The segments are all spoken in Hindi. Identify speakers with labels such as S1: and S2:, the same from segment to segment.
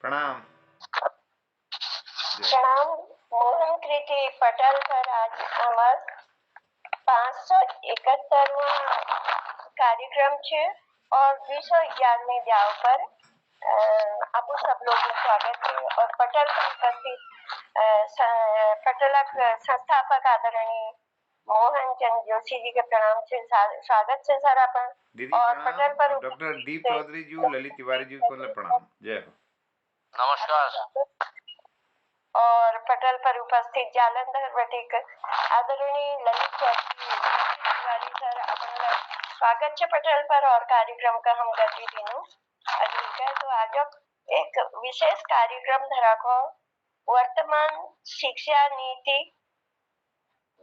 S1: प्रणाम। जय।
S2: प्रणाम। मोहन कृति पटल पर आज हमार 571वां कार्यक्रम છે और 211वें ब्याह पर आपको सब लोगों का स्वागत है और पटल पर उपस्थित पटलक संस्थापक आदरणीय मोहन चंद्र जोशी जी के प्रणाम से स्वागत है सर अपन।
S1: दीदी
S2: और
S1: प्रणाम
S2: पटल पर
S1: और डॉक्टर दीप चौधरी जी, ललित तिवारी जी को प्रणाम। जय हो।
S3: नमस्कार।
S2: और पटल पर उपस्थित जालंधर बटिक आदरणीय ललित तिवारी सर अपना स्वागत है पटल पर और कार्यक्रम का हम गति दिनु अधिक है। तो आज एक विशेष कार्यक्रम धरा को वर्तमान शिक्षा नीति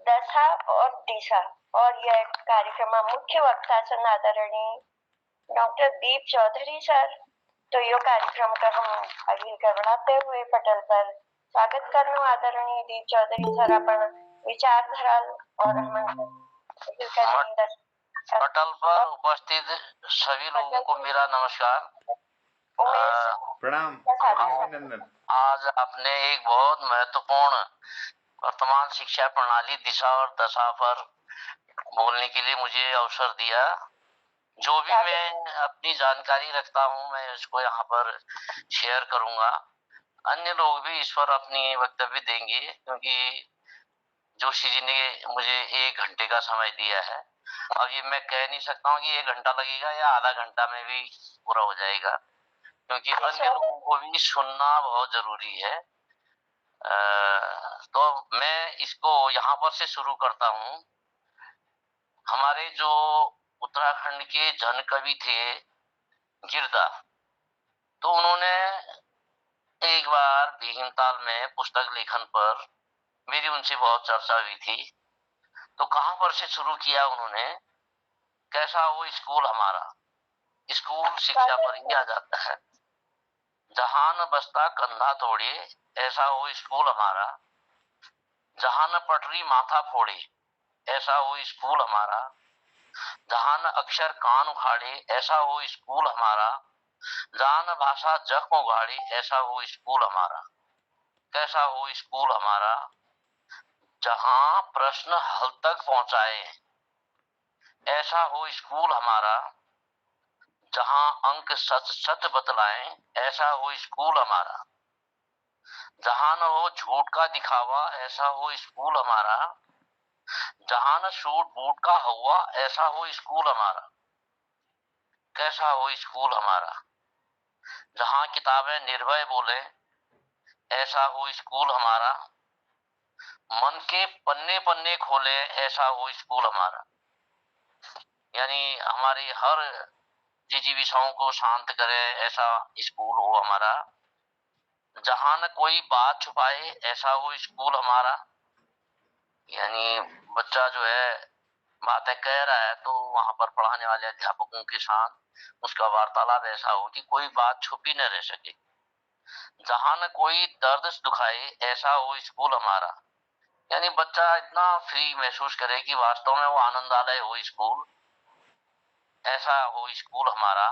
S2: दशा और दिशा और यह कार्यक्रम मुख्य वक्ता सन आदरणीय डॉक्टर दीप चौधरी सर। तो यो कार्यक्रम का हम अगली का बढ़ाते हुए पटल पर स्वागत करना आदरणीय दीप चौधरी सर अपन विचारधारा और
S3: पटल पर उपस्थित सभी लोगों को मेरा नमस्कार।
S1: प्रणाम, अभिनंदन।
S3: आज आपने एक बहुत महत्वपूर्ण वर्तमान शिक्षा प्रणाली दिशा और दशा पर बोलने के लिए मुझे अवसर दिया। जो भी मैं अपनी जानकारी रखता हूँ मैं इसको यहाँ पर शेयर करूंगा। अन्य लोग भी इस पर अपनी वक्तव्य देंगे क्योंकि जोशी जी ने मुझे 1 घंटे का समय दिया है। अब ये मैं कह नहीं सकता हूँ कि 1 घंटा लगेगा या आधा घंटा में भी पूरा हो जाएगा क्योंकि अन्य लोगों को भी सुनना बहुत जरूरी है। तो मैं इसको यहाँ पर से शुरू करता हूँ। हमारे जो उत्तराखंड के जन कवि थे गिरदा, तो उन्होंने एक बार भीमताल में पुस्तक लेखन पर मेरी उनसे बहुत चर्चा हुई थी। तो कहां पर से शुरू किया उन्होंने, कैसा हो स्कूल हमारा, स्कूल शिक्षा पर ही आ जाता है। जहां न बस्ता कंधा तोड़े ऐसा हो स्कूल हमारा, जहां न पटरी माथा फोड़े ऐसा हो स्कूल हमारा, जहां न अक्षर कान उखाड़े ऐसा हो स्कूल हमारा, जहां न भाषा जख्म उगाड़े ऐसा हो स्कूल हमारा। कैसा हो स्कूल हमारा, जहां प्रश्न हल तक पहुंचाए ऐसा हो स्कूल हमारा, जहां अंक सच सच बतलाएं ऐसा हो स्कूल हमारा, जहां न हो झूठ का दिखावा ऐसा हो स्कूल हमारा, जहां न सूट बूट का हुआ ऐसा हो स्कूल हमारा। कैसा हो स्कूल हमारा, जहां किताबें निर्भय बोले ऐसा हो स्कूल हमारा, मन के पन्ने पन्ने खोले ऐसा हो स्कूल हमारा। यानी हमारी हर जिजीविषाओं को शांत करे ऐसा स्कूल हो हमारा, जहां न कोई बात छुपाए ऐसा हो स्कूल हमारा। यानी बच्चा जो है बातें कह रहा है तो वहां पर पढ़ाने वाले अध्यापकों के साथ उसका वार्तालाप ऐसा हो कि कोई बात छुपी न रह सके। जहां न कोई दर्द दुखाए ऐसा हो स्कूल हमारा। यानी बच्चा इतना फ्री महसूस करे कि वास्तव में वो आनंदालय हो स्कूल, ऐसा हो स्कूल हमारा।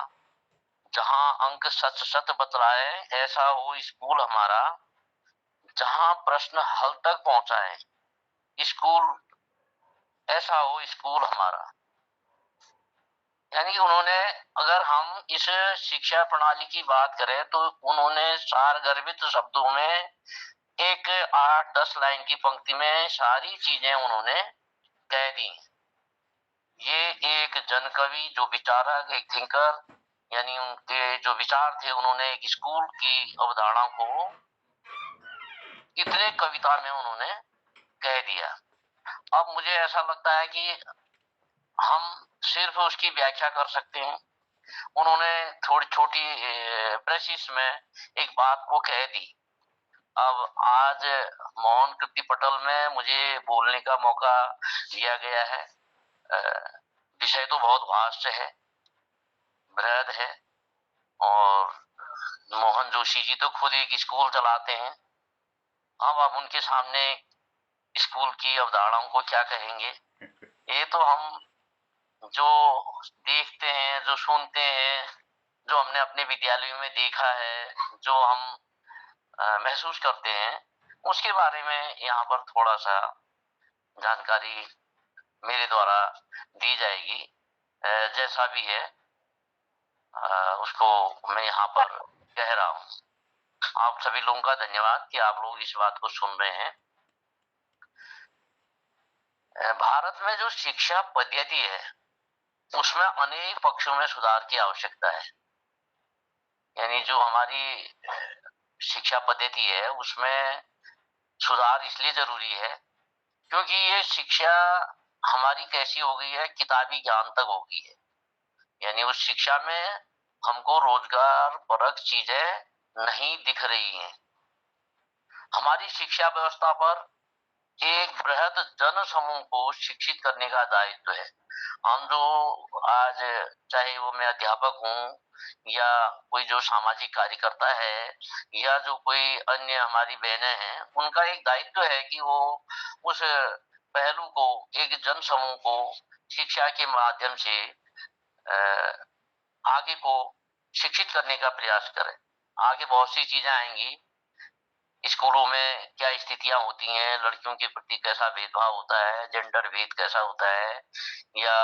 S3: जहां अंक सच सच बतलाए ऐसा हो स्कूल हमारा, जहां प्रश्न हल तक पहुंचाए स्कूल ऐसा हो स्कूल हमारा। यानी उन्होंने, अगर हम इस शिक्षा प्रणाली की बात करें तो उन्होंने सारगर्भित शब्दों में एक 8-10 लाइन की पंक्ति में सारी चीजें उन्होंने कह दी। ये एक जनकवि जो विचारक, एक थिंकर, यानी उनके जो विचार थे उन्होंने एक स्कूल की अवधारणा को इतने कविता में उन्होंने कह दिया। अब मुझे ऐसा लगता है कि हम सिर्फ उसकी व्याख्या कर सकते हैं। उन्होंने थोड़ी छोटी प्रेसिस में एक बात को कह दी। अब आज मोहन कृति पटल में मुझे बोलने का मौका दिया गया है। विषय तो बहुत वास्ट है, बृहद है, और मोहन जोशी जी तो खुद एक स्कूल चलाते हैं। अब आप उनके सामने स्कूल की अवधारणाओं को क्या कहेंगे। ये तो हम जो देखते हैं, जो सुनते हैं, जो हमने अपने विद्यालयों में देखा है, जो हम महसूस करते हैं, उसके बारे में यहाँ पर थोड़ा सा जानकारी मेरे द्वारा दी जाएगी। जैसा भी है उसको मैं यहाँ पर कह रहा हूँ। आप सभी लोगों का धन्यवाद कि आप लोग इस बात को सुन रहे हैं। भारत में जो शिक्षा पद्धति है उसमें अनेक पक्षों में सुधार की आवश्यकता है। यानी जो हमारी शिक्षा पद्धति है उसमें सुधार इसलिए जरूरी है क्योंकि ये शिक्षा हमारी कैसी हो गई है, किताबी ज्ञान तक हो गई है। यानी उस शिक्षा में हमको रोजगार परक चीजें नहीं दिख रही हैं। हमारी शिक्षा व्यवस्था पर एक बृहद जन समूह को शिक्षित करने का दायित्व है। हम जो आज, चाहे वो मैं अध्यापक हूँ या कोई जो सामाजिक कार्यकर्ता है या जो कोई अन्य हमारी बहनें हैं, उनका एक दायित्व है कि वो उस पहलू को, एक जन समूह को शिक्षा के माध्यम से आगे को शिक्षित करने का प्रयास करें। आगे बहुत सी चीजें आएंगी। स्कूलों में क्या स्थितियां होती हैं, लड़कियों के प्रति कैसा भेदभाव होता है, जेंडर भेद कैसा होता है, या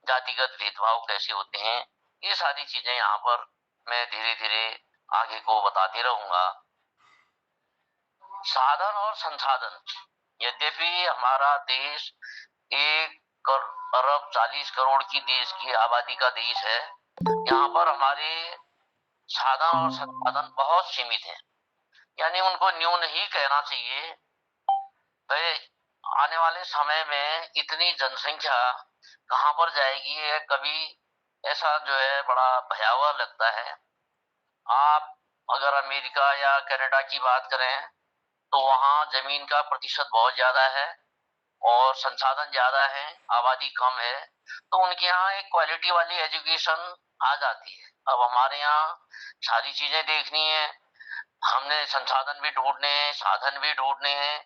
S3: जातिगत भेदभाव कैसे होते हैं, ये सारी चीजें यहाँ पर मैं धीरे धीरे आगे को बताते रहूंगा। साधन और संसाधन, यद्यपि हमारा देश 1 अरब 40 करोड़ की देश की आबादी का देश है, यहाँ पर हमारे साधन और संसाधन बहुत सीमित हैं। यानी उनको न्यून ही कहना चाहिए। भाई आने वाले समय में इतनी जनसंख्या कहाँ पर जाएगी, है कभी ऐसा जो है बड़ा भयावह लगता है। आप अगर अमेरिका या कनाडा की बात करें तो वहाँ जमीन का प्रतिशत बहुत ज्यादा है और संसाधन ज्यादा है, आबादी कम है, तो उनके यहाँ एक क्वालिटी वाली एजुकेशन आ जाती है। अब हमारे यहाँ सारी चीजें देखनी है, हमने संसाधन भी ढूंढने हैं, साधन भी ढूंढने हैं,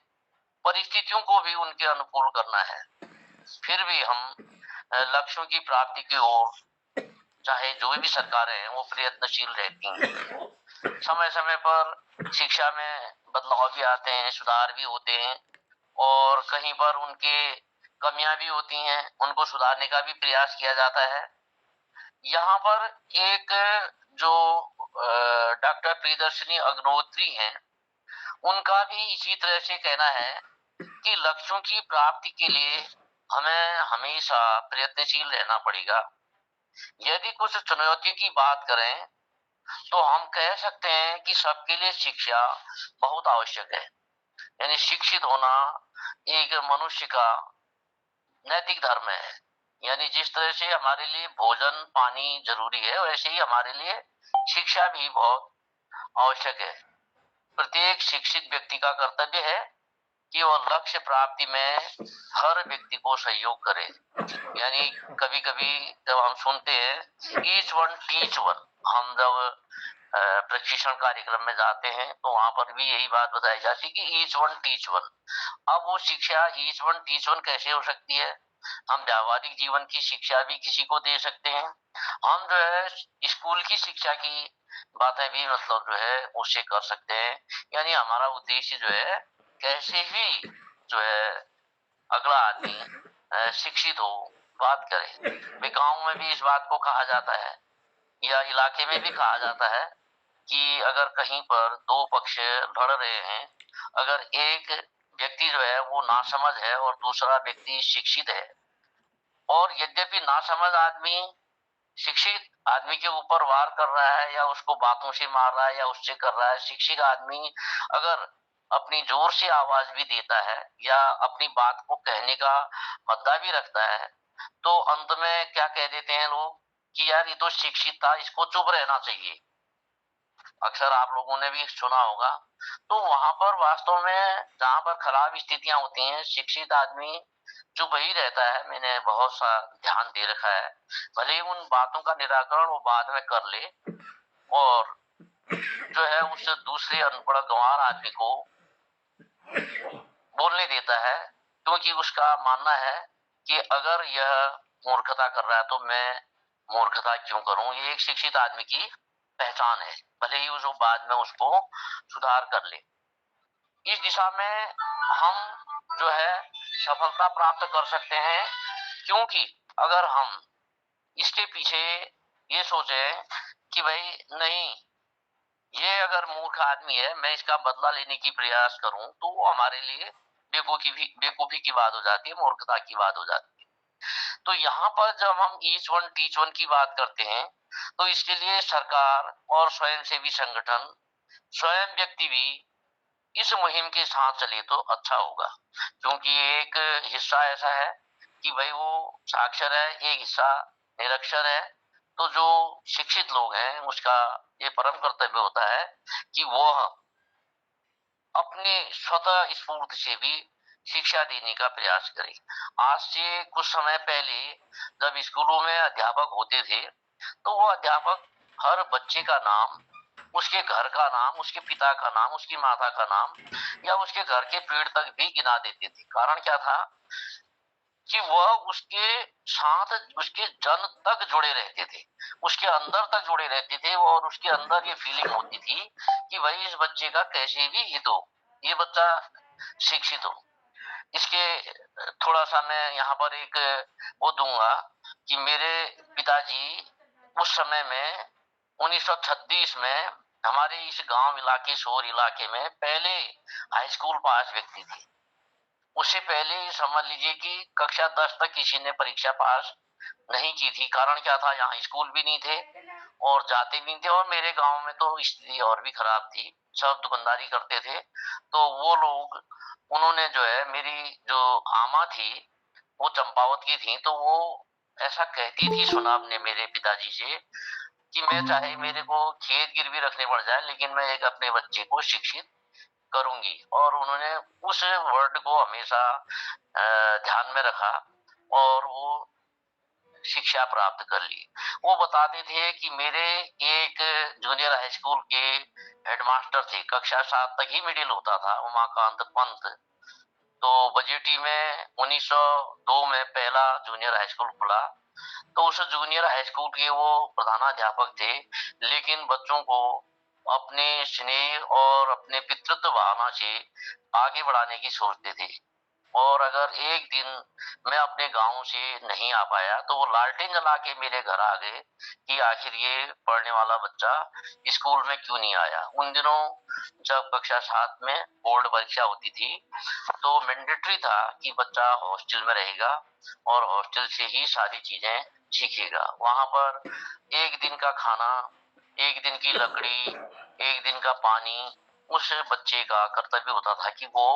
S3: परिस्थितियों को भी उनके अनुकूल करना है। फिर भी हम लक्ष्यों की प्राप्ति की ओर, चाहे जो भी सरकारें हैं, वो प्रयत्नशील रहती हैं। समय समय पर शिक्षा में बदलाव भी आते हैं, सुधार भी होते हैं और कहीं पर उनके कमियां भी होती हैं, उनको सुधारने का भी प्रयास किया जाता है। यहाँ पर एक जो डॉक्टर प्रियदर्शनी अग्निहोत्री हैं, उनका भी इसी तरह से कहना है कि लक्ष्यों की प्राप्ति के लिए हमें हमेशा प्रयत्नशील रहना पड़ेगा। यदि कुछ चुनौतियों की बात करें तो हम कह सकते हैं कि सबके लिए शिक्षा बहुत आवश्यक है। यानी शिक्षित होना एक मनुष्य का नैतिक धर्म है। यानी जिस तरह से हमारे लिए भोजन पानी जरूरी है, वैसे ही हमारे लिए शिक्षा भी बहुत आवश्यक है। प्रत्येक शिक्षित व्यक्ति का कर्तव्य है कि वह लक्ष्य प्राप्ति में हर व्यक्ति को सहयोग करे। यानी कभी कभी जब हम सुनते हैं ईच वन टीच वन, हम जब प्रशिक्षण कार्यक्रम में जाते हैं तो वहां पर भी यही बात बताई जाती है कि ईच वन टीच वन। अब वो शिक्षा ईच वन टीच वन कैसे हो सकती है? हम व्यावहारिक जीवन की शिक्षा भी किसी को दे सकते हैं। हम जो है स्कूल की शिक्षा की बातें भी मतलब जो है उससे कर सकते हैं। यानी हमारा उद्देश्य जो है कैसे भी जो है अगला आदमी शिक्षित हो, बात करे। गांव में भी इस बात को कहा जाता है या इलाके में भी कहा जाता है कि अगर कहीं पर दो पक्ष लड़ रहे हैं, अगर एक व्यक्ति जो है वो नासमझ है और दूसरा व्यक्ति शिक्षित है, और यद्यपि नासमझ आदमी शिक्षित आदमी के ऊपर वार कर रहा है या उसको बातों से मार रहा है या उससे कर रहा है, शिक्षित आदमी अगर अपनी जोर से आवाज भी देता है या अपनी बात को कहने का मुद्दा भी रखता है, तो अंत में क्या कह देते हैं लोग कि यार ये तो शिक्षित था, इसको चुप रहना चाहिए। अक्सर आप लोगों ने भी सुना होगा। तो वहां पर वास्तव में जहां पर खराब स्थितियां होती हैं, शिक्षित आदमी चुप ही रहता है। मैंने बहुत सा ध्यान दे रखा है, भले ही उन बातों का निराकरण वो बाद में कर ले और जो है उस दूसरे अनपढ़ गंवार आदमी को बोलने देता है, क्योंकि उसका मानना है कि अगर यह मूर्खता कर रहा है तो मैं मूर्खता क्यों करूं, ये एक शिक्षित आदमी की पहचान है, भले ही वो बाद में उसको सुधार कर ले। इस दिशा में हम जो है सफलता प्राप्त कर सकते हैं, क्योंकि अगर हम इसके पीछे ये सोचें कि भाई नहीं, ये अगर मूर्ख आदमी है, मैं इसका बदला लेने की प्रयास करूं, तो वो हमारे लिए बेवकूफी की बात हो जाती है, मूर्खता की बात हो जाती है। तो यहाँ पर जब हम ईच वन टीच वन की बात करते हैं, तो इसके लिए सरकार और स्वयंसेवी संगठन, स्वयं व्यक्ति भी इस मुहिम के साथ चले तो अच्छा होगा, क्योंकि एक हिस्सा ऐसा है कि भाई वो साक्षर है, एक हिस्सा निरक्षर है। तो जो शिक्षित लोग हैं उसका ये परम कर्तव्य होता है कि वो अपने स्वतः स्फूर्ति से भी शिक्षा देने का प्रयास करें। आज से कुछ समय पहले जब स्कूलों में अध्यापक होते थे, तो वो अध्यापक हर बच्चे का नाम, उसके घर का नाम, उसके पिता का नाम, उसकी माता का नाम या उसके घर के पेड़ तक भी गिना देते थे। कारण क्या था कि वह उसके साथ उसके जन तक जुड़े रहते थे, उसके अंदर तक जुड़े रहते थे, और उसके अंदर ये फीलिंग होती थी कि भाई इस बच्चे का कैसे भी हित हो, ये बच्चा शिक्षित हो। इसके थोड़ा सा मैं यहाँ पर एक वो दूंगा कि मेरे पिताजी उस समय में 1936 में हमारे इस गांव इलाके, शोर इलाके में पहले हाई स्कूल पास व्यक्ति थे। उससे पहले समझ लीजिए कि कक्षा 10 तक किसी ने परीक्षा पास नहीं की थी। कारण क्या था, यहाँ स्कूल भी नहीं थे और जाते भी नहीं थे, और मेरे गांव में तो स्थिति और भी खराब थी, सब दुकानदारी करते थे। तो वो लोग, उन्होंने जो है, मेरी जो आमा थी वो चंपावत की थी, तो वो ऐसा कहती थी, सुना अपने मेरे पिताजी से कि मैं चाहे मेरे को खेत गिरवी रखने पड़ जाए, लेकिन मैं एक अपने बच्चे को शिक्षित करूंगी। और उन्होंने उस वर्ड को हमेशा ध्यान में रखा और वो शिक्षा प्राप्त कर ली। वो बताते थे कि मेरे एक जूनियर हाई स्कूल के हेडमास्टर थे, कक्षा 7 तक ही मिडिल होता था, उमाकांत पंत। तो बजेटी में 1902 में पहला जूनियर हाई स्कूल खुला, तो उस जूनियर हाई स्कूल के वो प्रधानाध्यापक थे, लेकिन बच्चों को अपने स्नेह और अपने पितृत्व भावना से आगे बढ़ाने की सोचते थे। और अगर एक दिन मैं अपने गांव से नहीं आ पाया, तो वो लालटेन जला के मेरे घर आ गए कि आखिर ये पढ़ने वाला बच्चा स्कूल में क्यों नहीं आया। उन दिनों जब कक्षा 7 में बोर्ड परीक्षा होती थी, तो मैंडेटरी था कि बच्चा हॉस्टल में रहेगा और हॉस्टल से ही सारी चीजें सीखेगा। वहां पर एक दिन का खाना, एक दिन की लकड़ी, एक दिन का पानी उस बच्चे का कर्तव्य होता था कि वो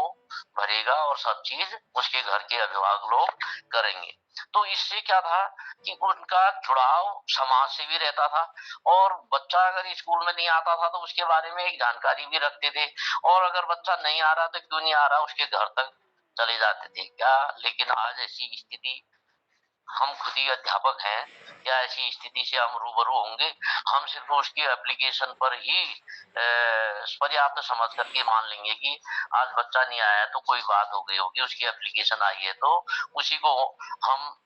S3: भरेगा, और सब चीज उसके घर के अभिभावक लोग करेंगे। तो इससे क्या था कि उनका जुड़ाव समाज से भी रहता था, और बच्चा अगर स्कूल में नहीं आता था तो उसके बारे में एक जानकारी भी रखते थे, और अगर बच्चा नहीं आ रहा तो क्यों नहीं आ रहा उसके घर तक चले जाते थे क्या। लेकिन आज ऐसी स्थिति, हम खुद ही अध्यापक हैं, क्या ऐसी स्थिति से हम रूबरू होंगे? हम सिर्फ उसकी एप्लीकेशन पर ही पर्याप्त समझ करके मान लेंगे कि आज बच्चा नहीं आया तो कोई बात हो गई होगी, उसकी एप्लीकेशन आई है तो उसी को हम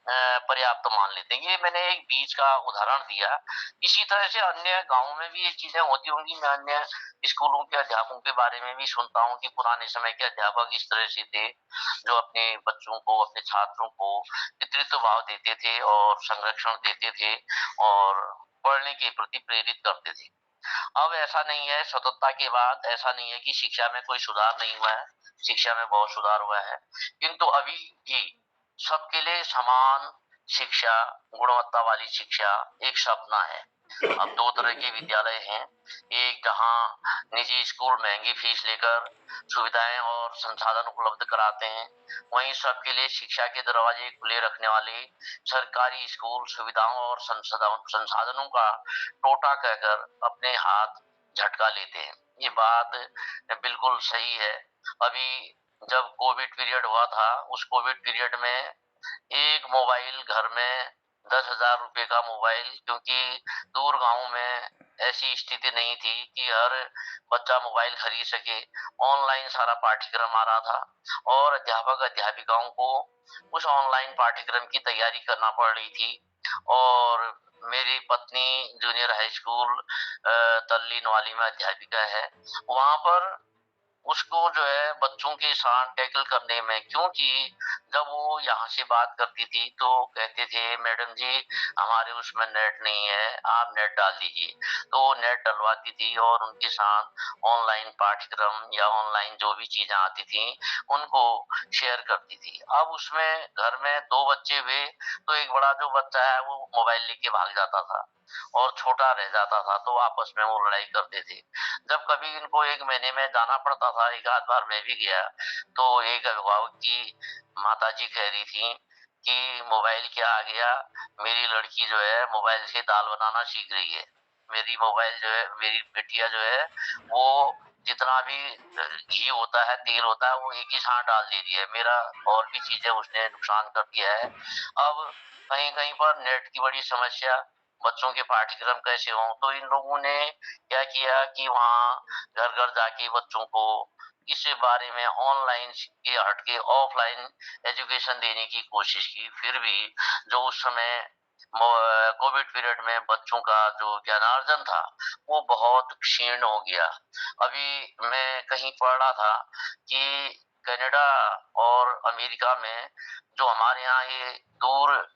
S3: पर्याप्त मान लेते हैं। ये मैंने एक बीच का उदाहरण दिया। इसी तरह से अन्य गाँव में भी ये चीजें होती होंगी। मैं अन्य स्कूलों के अध्यापकों के बारे में भी सुनता हूँ कि पुराने समय के अध्यापक इस तरह से थे, जो अपने बच्चों को, अपने छात्रों को पितृत्व भाव देते थे और संरक्षण देते थे और पढ़ने के प्रति प्रेरित करते थे। अब ऐसा नहीं है, स्वतंत्रता के बाद ऐसा नहीं है कि शिक्षा में कोई सुधार नहीं हुआ है, शिक्षा में बहुत सुधार हुआ है, किंतु अभी भी सबके लिए समान शिक्षा, गुणवत्ता वाली शिक्षा एक सपना है। अब दो तरह के विद्यालय हैं, एक जहां निजी स्कूल महंगी फीस लेकर सुविधाएं और संसाधन उपलब्ध कराते हैं, वहीं सबके लिए शिक्षा के दरवाजे खुले रखने वाले सरकारी स्कूल सुविधाओं और संसाधनों का टोटा कहकर अपने हाथ झटका लेते हैं। ये बात बिल्कुल सही है। अभी जब कोविड पीरियड हुआ था, उस कोविड पीरियड में एक मोबाइल घर में 10,000 रुपए का मोबाइल, क्योंकि दूर गांव में ऐसी स्थिति नहीं थी कि हर बच्चा मोबाइल खरीद सके, ऑनलाइन सारा पाठ्यक्रम आ रहा था और अध्यापक अध्यापिकाओं को उस ऑनलाइन पाठ्यक्रम की तैयारी करना पड़ रही थी। और मेरी पत्नी जूनियर हाई स्कूल तल्लीन वाली में अध्यापिका है। वहाँ पर उसको जो है बच्चों के साथ टैकल करने में, क्योंकि जब वो यहाँ से बात करती थी तो कहते थे मैडम जी हमारे उसमें नेट नहीं है, आप नेट डाल दीजिए। तो वो नेट डलवाती थी और उनके साथ ऑनलाइन पाठ्यक्रम या ऑनलाइन जो भी चीजें आती थी उनको शेयर करती थी। अब उसमें घर में 2 बच्चे हुए तो एक बड़ा जो बच्चा है वो मोबाइल लेके भाग जाता था और छोटा रह जाता था, तो आपस में वो लड़ाई करते थे। जब कभी इनको 1 महीने में जाना पड़ता था, एक आध बार मैं भी गया, तो एक अभिभावक की माताजी कह रही थी कि मोबाइल क्या आ गया, मेरी लड़की जो है मोबाइल से दाल बनाना सीख रही है। मेरी मोबाइल जो है, मेरी बिटिया जो है वो जितना भी घी होता है, तेल होता है, वो एक ही साथ डाल दे रही है। मेरा और भी चीजें उसने नुकसान कर दिया है। अब कहीं-कहीं पर नेट की बड़ी समस्या, बच्चों के पाठ्यक्रम कैसे हों, तो इन लोगों ने क्या किया कि वहाँ घर-घर जाके बच्चों को इस बारे में ऑनलाइन के हट के ऑफलाइन एजुकेशन देने की कोशिश की। फिर भी जो उस समय कोविड पीरियड में बच्चों का जो ज्ञानार्जन था वो बहुत क्षीण हो गया। अभी मैं कहीं पढ़ रहा था कि कनाडा और अमेरिका में जो हमारे यहाँ ये दूर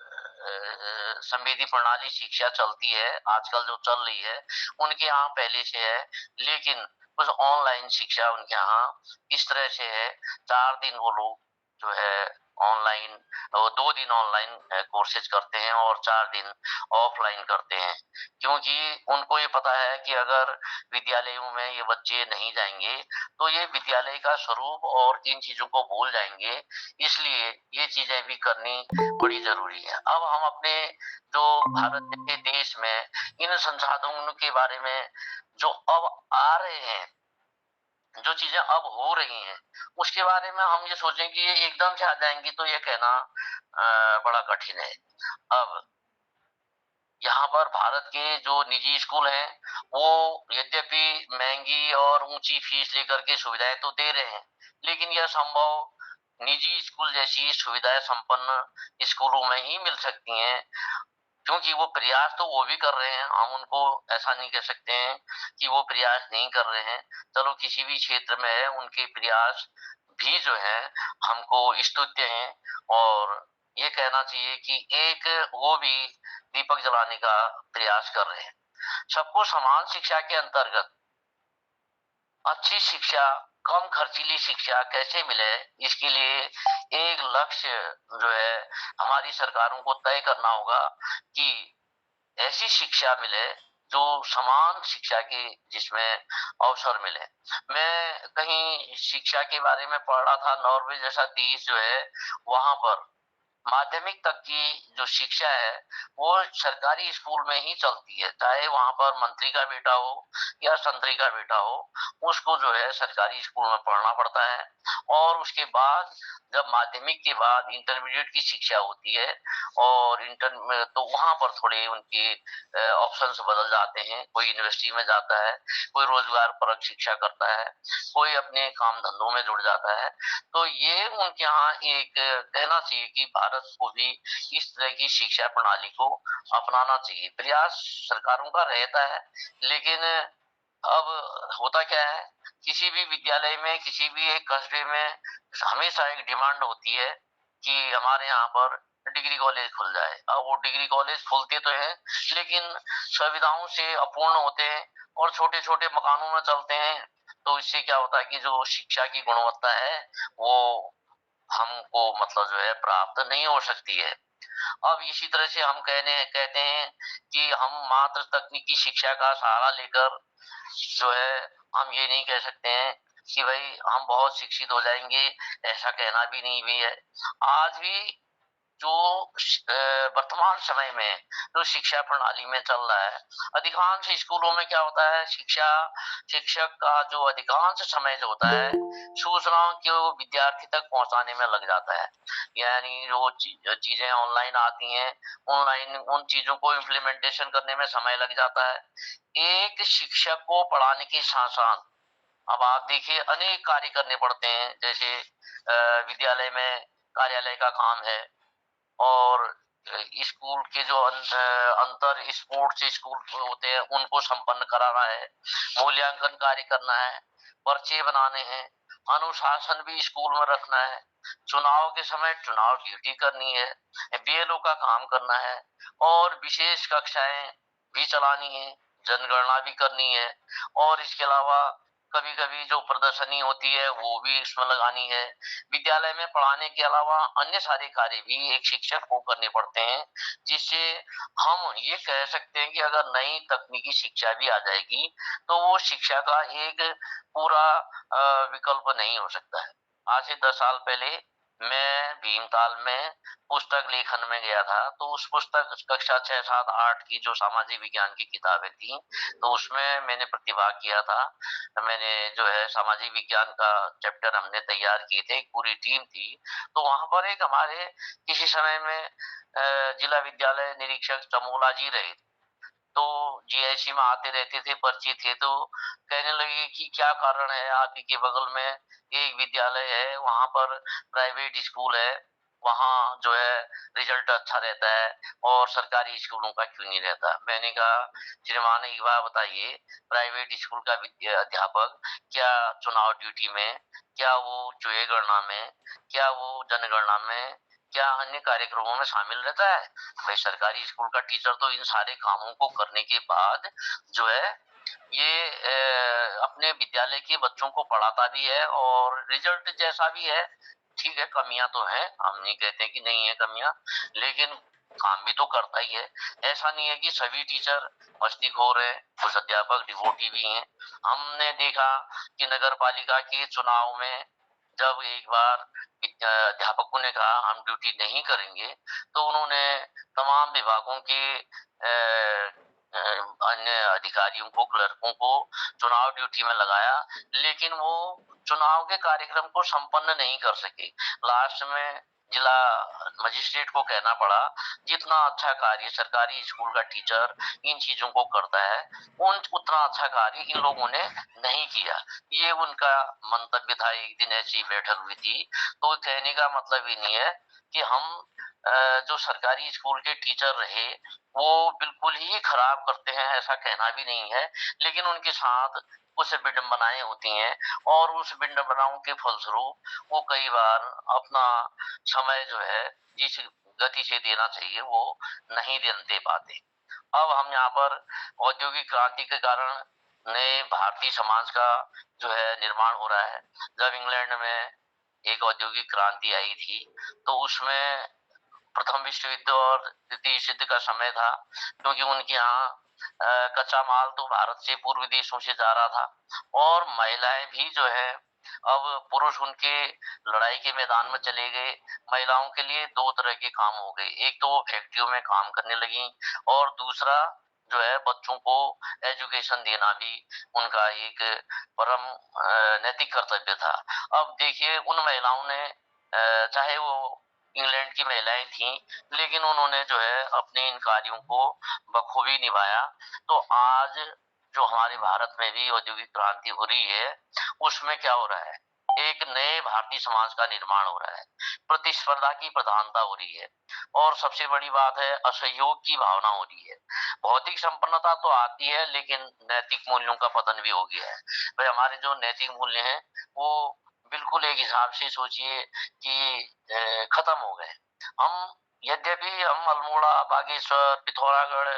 S3: संवेदी प्रणाली शिक्षा चलती है आजकल जो चल रही है, उनके यहाँ पहले से है, लेकिन कुछ ऑनलाइन शिक्षा उनके यहाँ इस तरह से है, 4 दिन वो लोग जो है ऑनलाइन, वो 2 दिन ऑनलाइन कोर्सेज करते हैं और 4 दिन ऑफलाइन करते हैं। क्योंकि उनको ये पता है कि अगर विद्यालयों में ये बच्चे नहीं जाएंगे तो ये विद्यालय का स्वरूप और इन चीजों को भूल जाएंगे, इसलिए ये चीजें भी करनी बड़ी जरूरी है। अब हम अपने जो भारत के देश में इन संसाधनों के बारे में जो अब आ रहे हैं, जो चीजें अब हो रही हैं, उसके बारे में हम ये सोचें कि ये एकदम से आ जाएंगी तो ये कहना बड़ा कठिन है। अब यहाँ पर भारत के जो निजी स्कूल हैं वो यद्यपि महंगी और ऊंची फीस लेकर के सुविधाएं तो दे रहे हैं, लेकिन यह संभव निजी स्कूल जैसी सुविधाएं संपन्न स्कूलों में ही मिल सकती हैं, क्योंकि वो प्रयास तो वो भी कर रहे हैं। हम उनको ऐसा नहीं कह सकते हैं कि वो प्रयास नहीं कर रहे हैं। चलो किसी भी क्षेत्र में है, उनके प्रयास भी जो है हमको स्तुत्य हैं और ये कहना चाहिए कि एक वो भी दीपक जलाने का प्रयास कर रहे हैं। सबको समान शिक्षा के अंतर्गत अच्छी शिक्षा, कम खर्चीली शिक्षा कैसे मिले, इसके लिए एक लक्ष्य जो है हमारी सरकारों को तय करना होगा कि ऐसी शिक्षा मिले जो समान शिक्षा के जिसमें अवसर मिले। मैं कहीं शिक्षा के बारे में पढ़ रहा था, नॉर्वे जैसा देश जो है वहां पर माध्यमिक तक की जो शिक्षा है वो सरकारी स्कूल में ही चलती है, चाहे वहां पर मंत्री का बेटा हो या संतरी का बेटा हो, उसको जो है सरकारी स्कूल में पढ़ना पड़ता है। और उसके बाद जब माध्यमिक के बाद इंटरमीडिएट की शिक्षा होती है और इंटर में तो वहां पर थोड़े उनके ऑप्शंस बदल जाते हैं। कोई यूनिवर्सिटी में जाता है, कोई रोजगार परक शिक्षा करता है, कोई अपने काम धंधों में जुड़ जाता है। तो ये उनके यहाँ एक कहना चाहिए कि भारत को भी इस तरह की शिक्षा प्रणाली को अपनाना चाहिए। प्रयास सरकारों का रहता है, लेकिन अब होता क्या है, किसी भी विद्यालय में, किसी भी एक कस्बे में हमेशा एक डिमांड होती है कि हमारे यहाँ पर डिग्री कॉलेज खुल जाए। अब वो डिग्री कॉलेज खुलते तो हैं, लेकिन सुविधाओं से अपूर्ण होते हैं और छोटे छोटे मकानों में चलते हैं। तो इससे क्या होता है कि जो शिक्षा की गुणवत्ता है वो हमको मतलब जो है प्राप्त नहीं हो सकती है। अब इसी तरह से हम कहते हैं कि हम मात्र तकनीकी शिक्षा का सहारा लेकर जो है हम ये नहीं कह सकते हैं कि भाई हम बहुत शिक्षित हो जाएंगे, ऐसा कहना भी नहीं भी है। आज भी जो वर्तमान समय में जो शिक्षा प्रणाली में चल रहा है, अधिकांश स्कूलों में क्या होता है, शिक्षक का जो अधिकांश समय जो होता है सूचनाओं को विद्यार्थी तक पहुंचाने में लग जाता है। यानी जो चीजें ऑनलाइन आती हैं, ऑनलाइन उन चीजों को इम्प्लीमेंटेशन करने में समय लग जाता है। एक शिक्षक को पढ़ाने के साथ साथ अब आप देखिए अनेक कार्य करने पड़ते हैं, जैसे विद्यालय में कार्यालय का काम है और स्कूल के जो अंतर स्पोर्ट्स स्कूल होते हैं उनको संपन्न कराना है, मूल्यांकन कार्य करना है, पर्चे बनाने हैं, अनुशासन भी स्कूल में रखना है, चुनाव के समय चुनाव ड्यूटी करनी है, बीएलओ का काम करना है और विशेष कक्षाएं भी चलानी है, जनगणना भी करनी है और इसके अलावा कभी कभी जो प्रदर्शनी होती है वो भी इसमें लगानी है। विद्यालय में पढ़ाने के अलावा अन्य सारे कार्य भी एक शिक्षक को करने पड़ते हैं, जिससे हम ये कह सकते हैं कि अगर नई तकनीकी शिक्षा भी आ जाएगी तो वो शिक्षा का एक पूरा विकल्प नहीं हो सकता है। आज से 10 साल पहले मैं भीमताल में पुस्तक लेखन में गया था, तो उस पुस्तक कक्षा 6, 7, 8 की जो सामाजिक विज्ञान की किताबें थी तो उसमें मैंने प्रतिभाग किया था। मैंने जो है सामाजिक विज्ञान का चैप्टर हमने तैयार किए थे, एक पूरी टीम थी। तो वहां पर एक हमारे किसी समय में जिला विद्यालय निरीक्षक चमोला जी रहे, तो जीआईसी में आते रहते थे, परिचित थे, तो कहने लगे कि क्या कारण है, आपके के बगल में एक विद्यालय है, वहां पर प्राइवेट स्कूल है, वहां जो है रिजल्ट अच्छा रहता है और सरकारी स्कूलों का क्यों नहीं रहता। मैंने कहा श्रीमान एक बार बताइए, प्राइवेट स्कूल का अध्यापक क्या चुनाव ड्यूटी में, क्या वो चुहे गणना में, क्या वो जनगणना में, क्या अन्य कार्यक्रमों में शामिल रहता है? भाई सरकारी स्कूल का टीचर तो इन सारे कामों को करने के बाद जो है ये अपने विद्यालय के बच्चों को पढ़ाता भी है और रिजल्ट जैसा भी है। ठीक है, कमियां तो हैं, हम नहीं कहते कि नहीं है कमियां, लेकिन काम भी तो करता ही है। ऐसा नहीं है कि सभी टीचर मस्तीखोर हैं, कुछ अध्यापक डिवोटी भी हैं। हमने देखा कि नगर पालिका के चुनाव में जब एक बार अध्यापकों ने कहा हम ड्यूटी नहीं करेंगे, तो उन्होंने तमाम विभागों के अन्य अधिकारियों को, क्लर्कों को चुनाव ड्यूटी में लगाया, लेकिन वो चुनाव के कार्यक्रम को संपन्न नहीं कर सके। लास्ट में जिला मजिस्ट्रेट को कहना पड़ा जितना अच्छा कार्य सरकारी स्कूल का टीचर इन चीजों को करता है उतना अच्छा कार्य इन लोगों ने नहीं किया। ये उनका मंतव्य था। एक दिन ऐसी बैठक हुई थी, तो कहने का मतलब ही नहीं है कि हम जो सरकारी स्कूल के टीचर रहे वो बिल्कुल ही खराब करते हैं, ऐसा कहना भी नहीं है, लेकिन उनके साथ कुछ विडंबनाएं होती हैं और उस विडंबनाओं के फलस्वरूप वो कई बार अपना समय जो है जिस गति से देना चाहिए वो नहीं दे पाते। अब हम यहाँ पर औद्योगिक क्रांति के कारण नए भारतीय समाज का जो है निर्माण हो रहा है। जब इंग्लैंड में एक औद्योगिक क्रांति आई थी तो उसमें प्रथम विश्व युद्ध और द्वितीय विश्व युद्ध का समय था, क्योंकि उनके यहाँ कच्चा माल तो भारत से पूर्व देशों से जा रहा था और महिलाएं भी जो है, अब पुरुष उनके लड़ाई के मैदान में चले गए, महिलाओं के लिए दो तरह के काम हो गए, एक तो वो फैक्ट्रियों में काम करने लगी और दूसरा जो है बच्चों को एजुकेशन देना भी उनका एक परम नैतिक कर्तव्य था। अब देखिए उन महिलाओं ने चाहे वो इंग्लैंड की महिलाएं थीं, लेकिन उन्होंने जो है अपने इन कार्यों को बखूबी निभाया। तो आज जो हमारे भारत में भी औद्योगिक क्रांति हो रही है उसमें क्या हो रहा है, एक नए भारतीय समाज का निर्माण हो रहा है, प्रतिस्पर्धा की प्रधानता हो रही है और सबसे बड़ी बात है असहयोग की भावना हो रही है। भौतिक संपन्नता तो आती है लेकिन नैतिक मूल्यों का पतन भी हो गया है। भाई हमारे जो नैतिक मूल्य हैं वो बिल्कुल एक हिसाब से सोचिए कि खत्म हो गए। हम यद्यपि हम अल्मोड़ा, बागेश्वर, पिथौरागढ़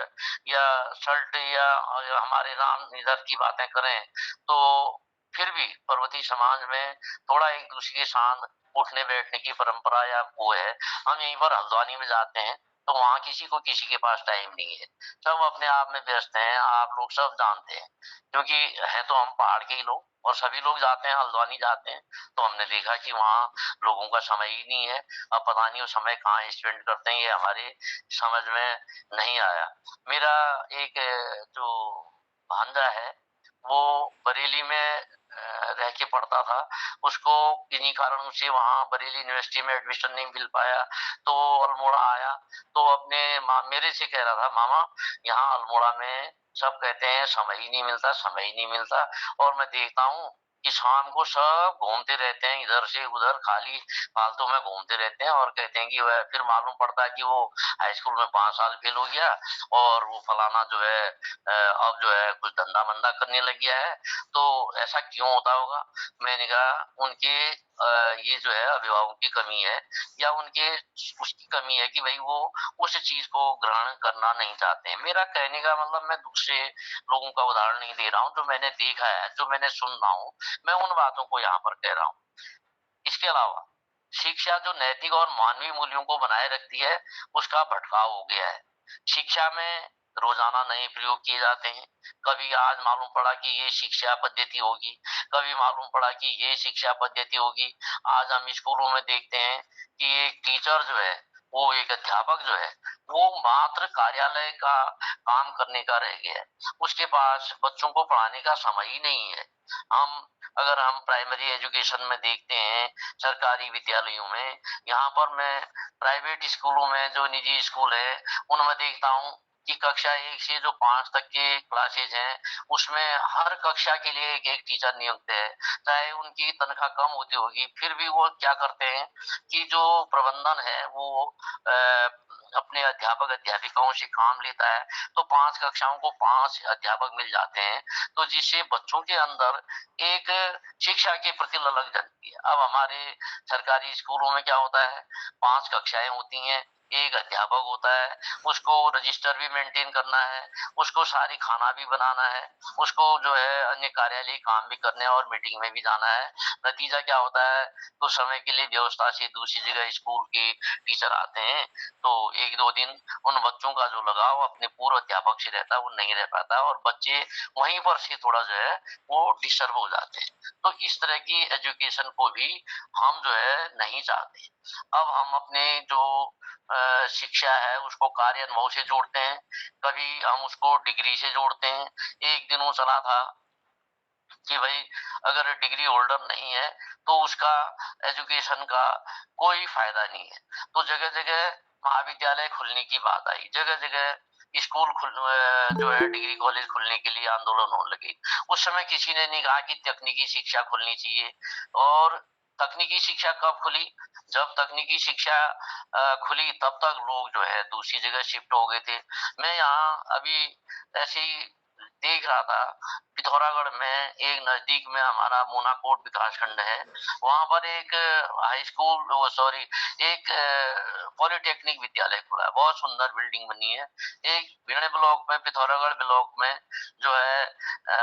S3: या सल्ट या हमारे राम इधर की बातें करें तो फिर भी पर्वतीय समाज में थोड़ा एक दूसरे के साथ उठने बैठने की परंपरा या वो है। हम यहीं पर हल्द्वानी में जाते हैं तो वहां किसी को किसी के पास टाइम नहीं है, सब अपने आप में व्यस्त हैं, आप लोग सब जानते हैं, क्योंकि हैं तो हम पहाड़ के ही लोग और सभी लोग जाते हैं, हल्द्वानी जाते हैं तो हमने देखा कि वहाँ लोगों का समय ही नहीं है। अब पता नहीं वो समय कहाँ स्पेंड करते हैं, ये हमारे समझ में नहीं आया। मेरा एक जो भांजा है वो बरेली में रह के पढ़ता था, उसको किन्हीं कारणों से वहाँ बरेली यूनिवर्सिटी में एडमिशन नहीं मिल पाया तो अल्मोड़ा आया, तो अपने मेरे से कह रहा था मामा यहाँ अल्मोड़ा में सब कहते हैं समय ही नहीं मिलता, समय ही नहीं मिलता, और मैं देखता हूँ कि शाम को सब घूमते रहते हैं इधर से उधर, खाली फालतू में घूमते रहते हैं और कहते हैं कि वह, फिर मालूम पड़ता है कि वो हाई स्कूल में 5 साल फेल हो गया और वो फलाना जो है अब जो है कुछ धंधा वंदा करने लग गया है। तो ऐसा क्यों होता होगा? मैंने कहा उनके ये जो है अभिभावकों की कमी है या उनके उसकी कमी है कि भाई वो उस चीज को ग्रहण करना नहीं चाहते हैं। मेरा कहने का मतलब, मैं दूसरे लोगों का उदाहरण नहीं दे रहा हूँ, जो मैंने देखा है, जो मैंने सुन रहा हूँ, मैं उन बातों को यहाँ पर कह रहा हूँ। इसके अलावा शिक्षा जो नैतिक और मानवीय मूल्यों को बनाए रखती है, उसका भटकाव हो गया है। शिक्षा में रोजाना नए प्रयोग किए जाते हैं। कभी आज मालूम पड़ा कि ये शिक्षा पद्धति होगी, कभी मालूम पड़ा कि ये शिक्षा पद्धति होगी। आज हम स्कूलों में देखते हैं कि एक टीचर जो है, वो एक अध्यापक जो है, वो मात्र कार्यालय का काम करने का रह गया है। उसके पास बच्चों को पढ़ाने का समय ही नहीं है। अगर हम प्राइमरी एजुकेशन में देखते हैं, सरकारी विद्यालयों में, यहाँ पर मैं प्राइवेट स्कूलों में, जो निजी स्कूल है, उनमें देखता हूँ कि कक्षा 1 से जो 5 तक के क्लासेज हैं, उसमें हर कक्षा के लिए एक एक टीचर नियुक्त है। चाहे उनकी तनख्वाह कम होती होगी, फिर भी वो क्या करते हैं कि जो प्रबंधन है वो अपने अध्यापक अध्यापिकाओं से काम लेता है, तो 5 कक्षाओं को 5 अध्यापक मिल जाते हैं, तो जिससे बच्चों के अंदर एक शिक्षा के प्रति ललक जगती है। अब हमारे सरकारी स्कूलों में क्या होता है, 5 कक्षाएं होती हैं, एक अध्यापक होता है, उसको रजिस्टर भी मेंटेन करना है, उसको सारी खाना भी बनाना है, उसको जो है अन्य कार्यालय काम भी करने और मीटिंग में भी जाना है। नतीजा क्या होता है, तो समय के लिए व्यवस्था से दूसरी जगह स्कूल के टीचर आते हैं, तो 1-2 दिन उन बच्चों का जो लगाव अपने पूर्व अध्यापक से रहता है, वो नहीं रह पाता और बच्चे वहीं पर से थोड़ा जो है वो डिस्टर्ब हो जाते हैं। तो इस तरह की एजुकेशन को भी हम जो है नहीं चाहते। अब हम अपने जो शिक्षा है उसको कार्य अनुभव से जोड़ते हैं, कभी हम उसको डिग्री से जोड़ते हैं। एक दिन वो चला था कि भाई अगर डिग्री होल्डर नहीं है तो उसका एजुकेशन का कोई फायदा नहीं है। तो जगह जगह महाविद्यालय खुलने की बात आई, जगह जगह स्कूल जो है डिग्री कॉलेज खुलने के लिए आंदोलन होने लगे। उस समय किसी ने नहीं कहा कि तकनीकी शिक्षा खुलनी चाहिए। और तकनीकी शिक्षा कब खुली? जब तकनीकी शिक्षा खुली तब तक लोग जो है दूसरी जगह शिफ्ट हो गए थे। मैं यहाँ अभी ऐसे ही देख रहा था, पिथौरागढ़ में एक नजदीक में हमारा मोनाकोट विकासखंड है, वहां पर एक हाई स्कूल, वो सॉरी, एक पॉलिटेक्निक विद्यालय खुला है, बहुत सुंदर बिल्डिंग बनी है। एक भिणे ब्लॉक में, पिथौरागढ़ ब्लॉक में जो है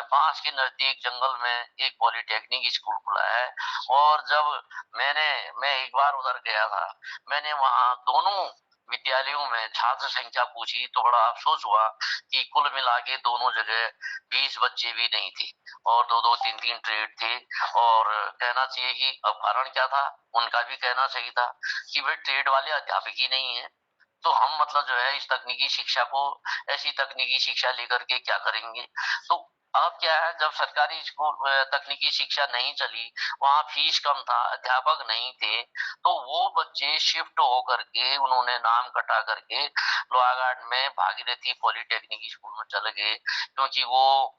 S3: बांस के नजदीक जंगल में एक पॉलिटेक्निक स्कूल खुला है। और जब मैं एक बार उधर गया था, मैंने वहां दोनों विद्यालयों में छात्र संख्या पूछी तो बड़ा अफसोस हुआ कि कुल मिला के दोनों जगह 20 बच्चे भी नहीं थे और 2-2, 3-3 ट्रेड थे। और कहना चाहिए कि अब कारण क्या था, उनका भी कहना सही था कि भाई ट्रेड वाले अध्यापक ही नहीं है, तो हम मतलब जो है इस तकनीकी शिक्षा को, ऐसी तकनीकी शिक्षा लेकर के क्या करेंगे। तो अब क्या है, जब सरकारी स्कूल तकनीकी शिक्षा नहीं चली, वहां फीस कम था, अध्यापक नहीं थे, तो वो बच्चे शिफ्ट होकर के उन्होंने नाम कटा करके लोहाघाट में भागीरथी पॉलिटेक्निक स्कूल में चले गए, क्योंकि वो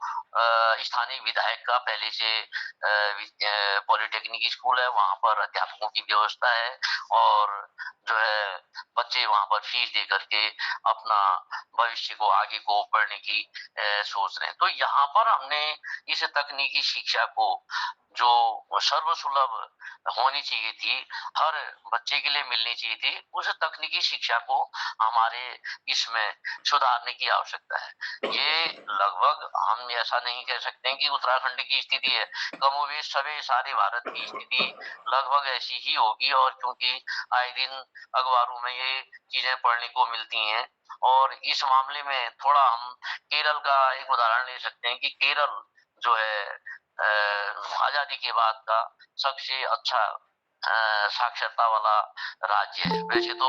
S3: स्थानीय विधायक का पहले से पॉलिटेक्निक स्कूल है, वहां पर अध्यापकों की व्यवस्था है और जो है बच्चे वहां पर फीस दे करके अपना भविष्य को आगे को बढ़ने की सोच रहे हैं। तो यहाँ पर हमने इस तकनीकी शिक्षा को जो सर्वसुलभ होनी चाहिए थी, हर बच्चे के लिए मिलनी चाहिए थी, उस तकनीकी शिक्षा को हमारे इसमें सुधारने की आवश्यकता है। ये लगभग हम ऐसा नहीं कह सकते हैं कि उत्तराखंड की स्थिति है, कमोबेश सभी सारे भारत की स्थिति लगभग ऐसी ही होगी। और क्योंकि आए दिन अखबारों में ये चीजें पढ़ने को मिलती हैं, और इस मामले में थोड़ा हम केरल का एक उदाहरण ले सकते हैं कि केरल जो है आजादी के बाद का सबसे अच्छा साक्षरता वाला राज्य है। वैसे तो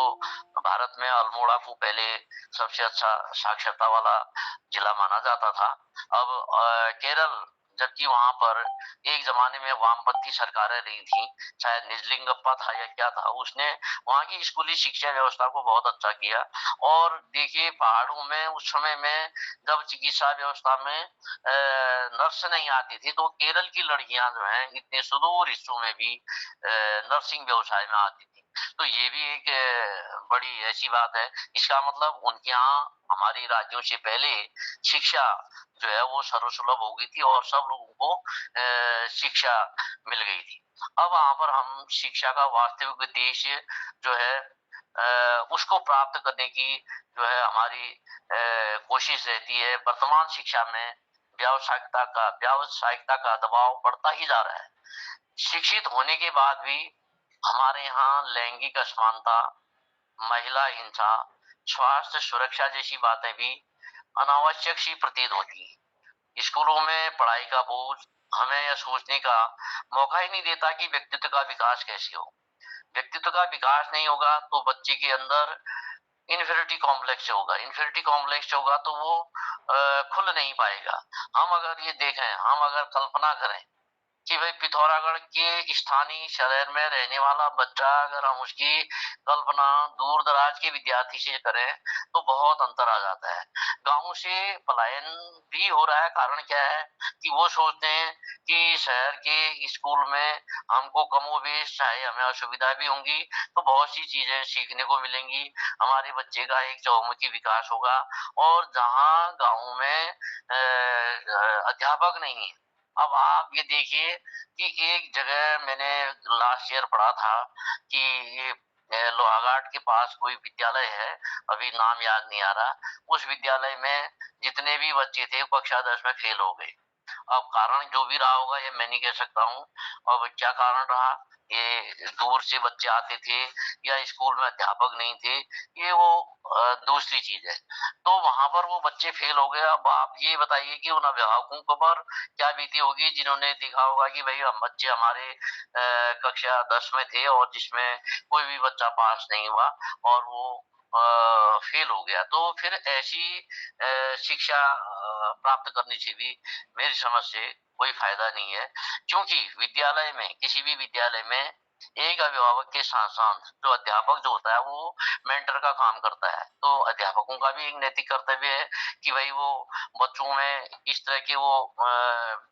S3: भारत में अल्मोड़ा को पहले सबसे अच्छा साक्षरता वाला जिला माना जाता था। अब केरल जबकि वहां पर एक जमाने में वामपंथी सरकारें रही थी, शायद निजलिंगप्पा था या क्या था, उसने वहां की स्कूली शिक्षा व्यवस्था को बहुत अच्छा किया। और देखिए पहाड़ों में उस समय में जब चिकित्सा व्यवस्था में नर्स नहीं आती थी, तो केरल की लड़कियां जो हैं इतने सुदूर हिस्सों में भी नर्सिंग व्यवसाय में आती थी। तो ये भी एक बड़ी ऐसी बात है। इसका मतलब उनके यहाँ हमारे राज्यों से पहले शिक्षा जो है वो सर्वसुलभ हो गई थी और सब लोगों को शिक्षा मिल गई थी। अब वहां पर हम शिक्षा का वास्तविक उद्देश्य जो है उसको प्राप्त करने की जो है हमारी कोशिश रहती है। वर्तमान शिक्षा में व्यावसायिकता का दबाव बढ़ता ही जा रहा है। शिक्षित होने के बाद भी हमारे यहाँ लैंगिक असमानता, महिला हिंसा, स्वास्थ्य सुरक्षा जैसी बातें भी अनावश्यक सी प्रतीत होती है। स्कूलों में पढ़ाई का बोझ हमें यह सोचने का मौका ही नहीं देता कि व्यक्तित्व का विकास कैसे हो। व्यक्तित्व का विकास नहीं होगा तो बच्चे के अंदर इन्फीरियरिटी कॉम्प्लेक्स होगा। इन्फीरियरिटी कॉम्प्लेक्स होगा तो वो खुल नहीं पाएगा। हम अगर ये देखें, हम अगर कल्पना करें कि भाई पिथौरागढ़ के स्थानीय शहर में रहने वाला बच्चा, अगर हम उसकी कल्पना दूर दराज के विद्यार्थी से करें तो बहुत अंतर आ जाता है। गांव से पलायन भी हो रहा है। कारण क्या है कि वो सोचते हैं कि शहर के स्कूल में हमको कमोबेश चाहे हमें असुविधा भी होंगी तो बहुत सी चीजें सीखने को मिलेंगी, हमारे बच्चे का एक चहुमुखी विकास होगा। और जहाँ गाँव में अध्यापक नहीं है, अब आप ये देखिए कि एक जगह मैंने लास्ट ईयर पढ़ा था कि ये लोहाघाट के पास कोई विद्यालय है, अभी नाम याद नहीं आ रहा। उस विद्यालय में जितने भी बच्चे थे कक्षा 10 में फेल हो गए। अब कारण जो भी रहा होगा ये मैं नहीं कह सकता हूँ। अब क्या कारण रहा, ये दूर से बच्चे आते थे या स्कूल में अध्यापक नहीं थे, ये वो दूसरी चीज है। तो वहां पर वो बच्चे फेल हो गए। अब आप ये बताइए कि उन अभिभावकों पर क्या बीती होगी जिन्होंने देखा होगा कि भाई हम बच्चे हमारे कक्षा 10 में थे और जिसमें कोई भी बच्चा पास नहीं हुआ और वो फेल हो गया। तो फिर ऐसी शिक्षा प्राप्त करने से भी मेरी समझ से कोई फायदा नहीं है। क्योंकि विद्यालय में, किसी भी विद्यालय में एक अभिभावक के साथ साथ जो अध्यापक जो होता है वो मेंटर का काम करता है। तो अध्यापकों का भी एक नैतिक कर्तव्य है कि भाई वो बच्चों में इस तरह के वो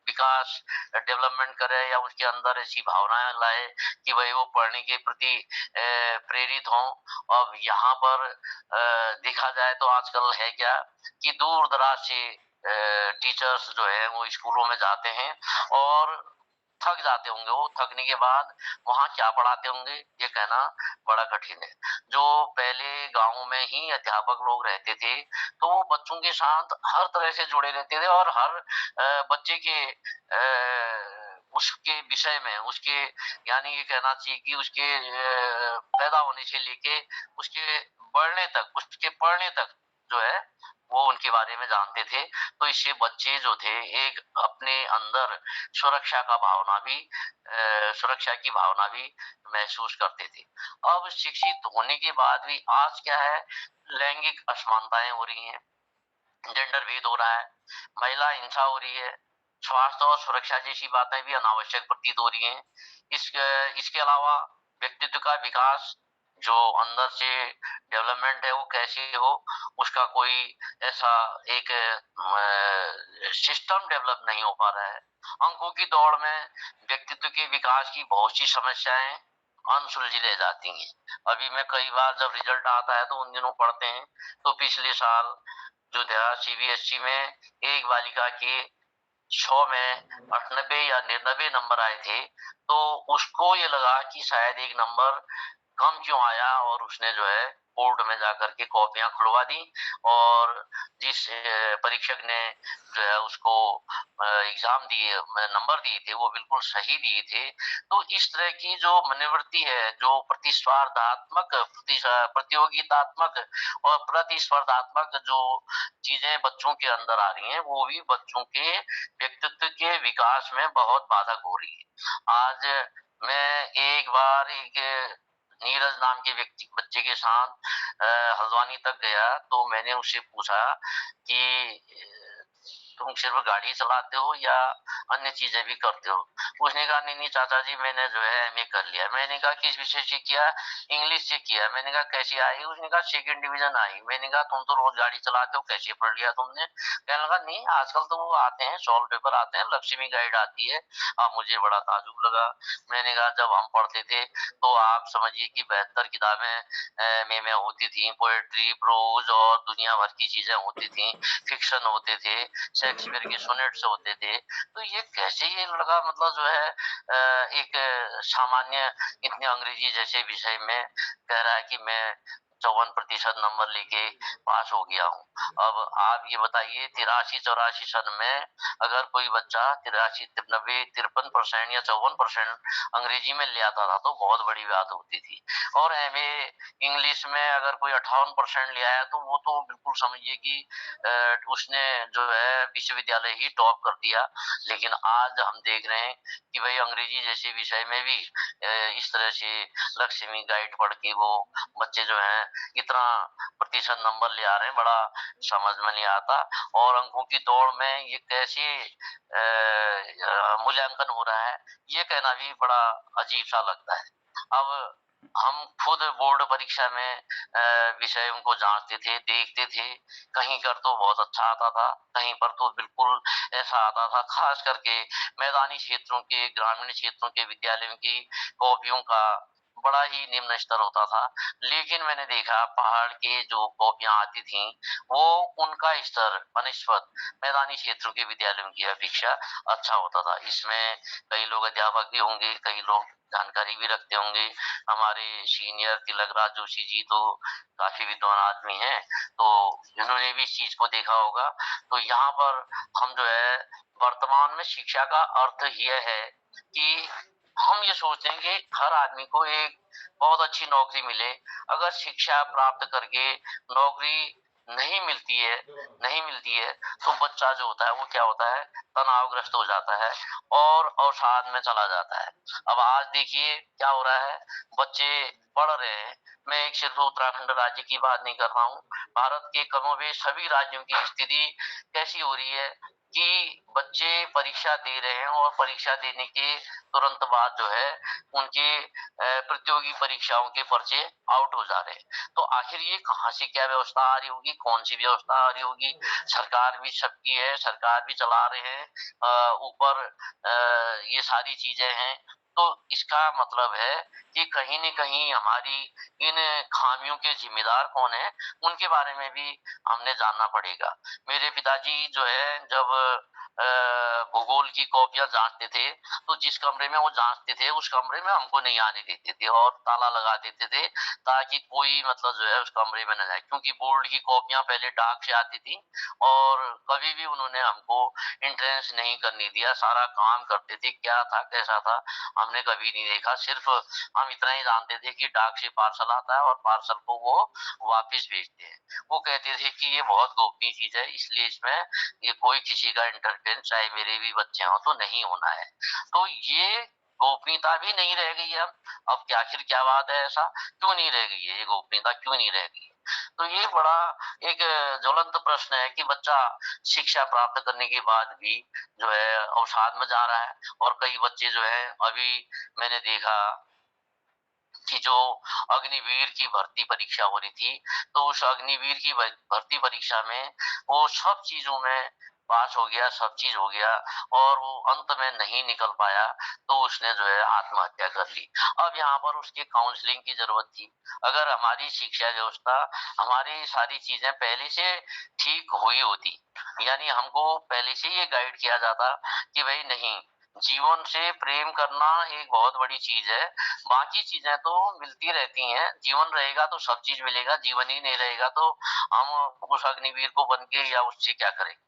S3: विकास डेवलपमेंट करे या उसके अंदर ऐसी भावनाएं लाए कि भाई वो पढ़ने के प्रति प्रेरित हों। अब यहाँ पर देखा जाए तो आजकल है क्या कि दूर दराज से टीचर्स जो है वो स्कूलों में जाते हैं और थक जाते होंगे। वो थकने के बाद वहां क्या पढ़ाते होंगे ये कहना बड़ा कठिन है। जो पहले गांव में ही अध्यापक लोग रहते थे तो वो बच्चों के साथ हर तरह से जुड़े रहते थे और हर बच्चे के उसके विषय में, उसके यानी ये कहना चाहिए कि उसके पैदा होने से लेके उसके बढ़ने तक, उसके पढ़ने तक जो है वो उनके बारे में जानते थे। तो इससे बच्चे जो थे एक अपने अंदर सुरक्षा का भावना भी सुरक्षा की भावना भी महसूस करते थे। अब शिक्षित होने के बाद भी आज क्या है, लैंगिक असमानताएं हो रही हैं, जेंडर भेद हो रहा है, महिला हिंसा हो रही है, स्वास्थ्य और सुरक्षा जैसी बातें भी अनावश्यक प्रतीत हो रही हैं। इसके अलावा व्यक्तित्व का विकास जो अंदर से डेवलपमेंट है वो कैसे हो, उसका कोई ऐसा एक सिस्टम डेवलप नहीं हो पा रहा है। अंकों की दौड़ में व्यक्तित्व के विकास की बहुत सी समस्याएं अनसुलझी रह जाती हैं। अभी मैं कई बार जब रिजल्ट आता है तो उन दिनों पढ़ते हैं तो पिछले साल जो था सीबीएसई में एक बालिका के 100 में 98 या 99 नंबर आए थे। तो उसको ये लगा कि शायद एक नंबर कम क्यों आया और उसने जो है कोर्ट में जाकर के कॉपियां खुलवा दी और जिस परीक्षक ने जो है उसको एग्जाम दिए, नंबर दिए थे वो बिल्कुल सही दिए थे। तो इस तरह की जो मनोवृत्ति है, जो प्रतिस्पर्धात्मक प्रतियोगितात्मक और प्रतिस्पर्धात्मक जो चीजें बच्चों के अंदर आ रही हैं वो भी बच्चों के व्यक्तित्व के विकास में बहुत बाधक हो रही है। आज मैं एक बार एक नीरज नाम के व्यक्ति बच्चे के साथ हल्द्वानी तक गया तो मैंने उससे पूछा कि तुम सिर्फ गाड़ी चलाते हो या अन्य चीजें भी करते हो? उसने कहा नहीं नहीं चाचा जी, मैंने जो है एमए कर लिया। मैंने कहा किस विषय से किया? इंग्लिश से किया। मैंने कहा कैसी आई? उसने कहा सेकंड डिवीजन आई। मैंने कहा तुम तो रोज गाड़ी चलाते हो, कैसे पढ़ लिया तुमने? कहने लगा नहीं, आजकल तो वो आते हैं, सॉल्व पेपर आते हैं, लक्ष्मी गाइड आती है। अब मुझे बड़ा ताजुब लगा। मैंने कहा जब हम पढ़ते थे तो आप समझिए कि 72 किताबें में होती थी, पोएट्री, प्रोज और दुनिया भर की चीजें होती थी, फिक्शन होते थे, शेक्सपियर के सोनेट्स होते थे। तो ये कैसे ये लड़का मतलब जो है एक सामान्य इतने अंग्रेजी जैसे विषय में कह रहा है कि मैं 54% नंबर लेके पास हो गया हूँ। अब आप ये बताइए 83-84 सन में अगर कोई बच्चा 83, 90, 53% या 54% अंग्रेजी में ले आता था तो बहुत बड़ी बात होती थी। और एमए इंग्लिश में अगर कोई 58% ले आया तो वो तो बिल्कुल समझिए कि उसने जो है विश्वविद्यालय ही टॉप कर दिया। लेकिन आज हम देख रहे हैं कि भाई अंग्रेजी जैसे विषय में भी इस तरह से लक्ष्मी गाइड पढ़ के वो बच्चे जो हैं इतना प्रतिशत नंबर ले आ रहे हैं, बड़ा समझ में नहीं आता। और अंकों की दौड़ में ये कैसे मूल्यांकन हो रहा है, ये कहना भी बड़ा अजीब सा लगता है। अब हम खुद बोर्ड परीक्षा में विषय उनको जांचते थे, देखते थे, कहीं कर तो बहुत अच्छा आता था, कहीं पर तो बिल्कुल ऐसा आता था। खास करके मैदानी क्षेत्रों के, ग्रामीण क्षेत्रों के विद्यालयों की कॉपियों का बड़ा ही निम्न स्तर होता था। लेकिन मैंने देखा पहाड़ के जो कॉपियां आती थी वो उनका स्तर बनिस्पत मैदानी क्षेत्रों के विद्यालयों की अपेक्षा अच्छा होता था। इसमें कई लोग अध्यापक भी होंगे, कई लोग जानकारी भी रखते होंगे। हमारे सीनियर तिलकराज जोशी जी तो काफी विद्वान आदमी हैं, तो इन्होंने भी इस चीज को देखा होगा। तो यहाँ पर हम जो है वर्तमान में शिक्षा का अर्थ यह है कि हम ये सोचते हैं कि हर आदमी को एक बहुत अच्छी नौकरी मिले। अगर शिक्षा प्राप्त करके नौकरी नहीं मिलती है तो बच्चा जो होता है वो क्या होता है, तनावग्रस्त हो जाता है और अवसाद में चला जाता है। अब आज देखिए क्या हो रहा है, बच्चे पढ़ रहे हैं। मैं एक सिर्फ उत्तराखंड राज्य की बात नहीं कर रहा हूँ, भारत के कमोबेश सभी राज्यों की स्थिति कैसी हो रही है कि बच्चे परीक्षा दे रहे हैं और परीक्षा देने के तुरंत बाद जो है उनके प्रतियोगी परीक्षाओं के पर्चे आउट हो जा रहे हैं। तो आखिर ये कहाँ से क्या व्यवस्था आ रही होगी, कौन सी व्यवस्था आ रही होगी? सरकार भी सबकी है, सरकार भी चला रहे हैं, ऊपर ये सारी चीजें हैं। तो इसका मतलब है कि कहीं न कहीं हमारी इन खामियों के जिम्मेदार कौन है, उनके बारे में भी हमने जानना पड़ेगा। मेरे पिताजी जो है जब भूगोल की कॉपियां जांचते थे तो जिस कमरे में वो जांचते थे उस कमरे में हमको नहीं आने देते थे और ताला लगा देते थे ताकि कोई मतलब जो है उस कमरे में न जाए, क्योंकि बोर्ड की कॉपियां पहले डाक से आती थी और कभी भी उन्होंने हमको एंट्रेंस नहीं करने दिया। सारा काम करते थे, क्या था कैसा था हमने कभी नहीं देखा। सिर्फ हम इतना ही जानते थे कि डाक से पार्सल आता है और पार्सल को वो वापस भेजते हैं। वो कहते थे कि ये बहुत गोपनीय चीज है, इसलिए इसमें ये कोई किसी का इंटरफेरेंस, चाहे मेरे भी बच्चे हों, तो नहीं होना है। तो ये गोपनीयता भी नहीं रह गई है। अब क्या आखिर क्या बात है, ऐसा क्यों नहीं रह गई है, ये गोपनीयता क्यों नहीं रह गई? तो ये बड़ा एक ज्वलंत प्रश्न है कि बच्चा शिक्षा प्राप्त करने के बाद भी जो है अवसाद में जा रहा है। और कई बच्चे जो है, अभी मैंने देखा कि जो अग्निवीर की भर्ती परीक्षा हो रही थी, तो उस अग्निवीर की भर्ती परीक्षा में वो सब चीजों में पास हो गया, सब चीज हो गया और वो अंत में नहीं निकल पाया, तो उसने जो है आत्महत्या कर ली। अब यहाँ पर उसके काउंसलिंग की जरूरत थी। अगर हमारी शिक्षा व्यवस्था, हमारी सारी चीजें पहले से ठीक हुई होती, यानी हमको पहले से ये गाइड किया जाता कि भाई नहीं, जीवन से प्रेम करना एक बहुत बड़ी चीज है, बाकी चीजें तो मिलती रहती हैं। जीवन रहेगा तो सब चीज मिलेगा, जीवन ही नहीं रहेगा तो हम उस अग्निवीर को बन के या उससे क्या करेंगे?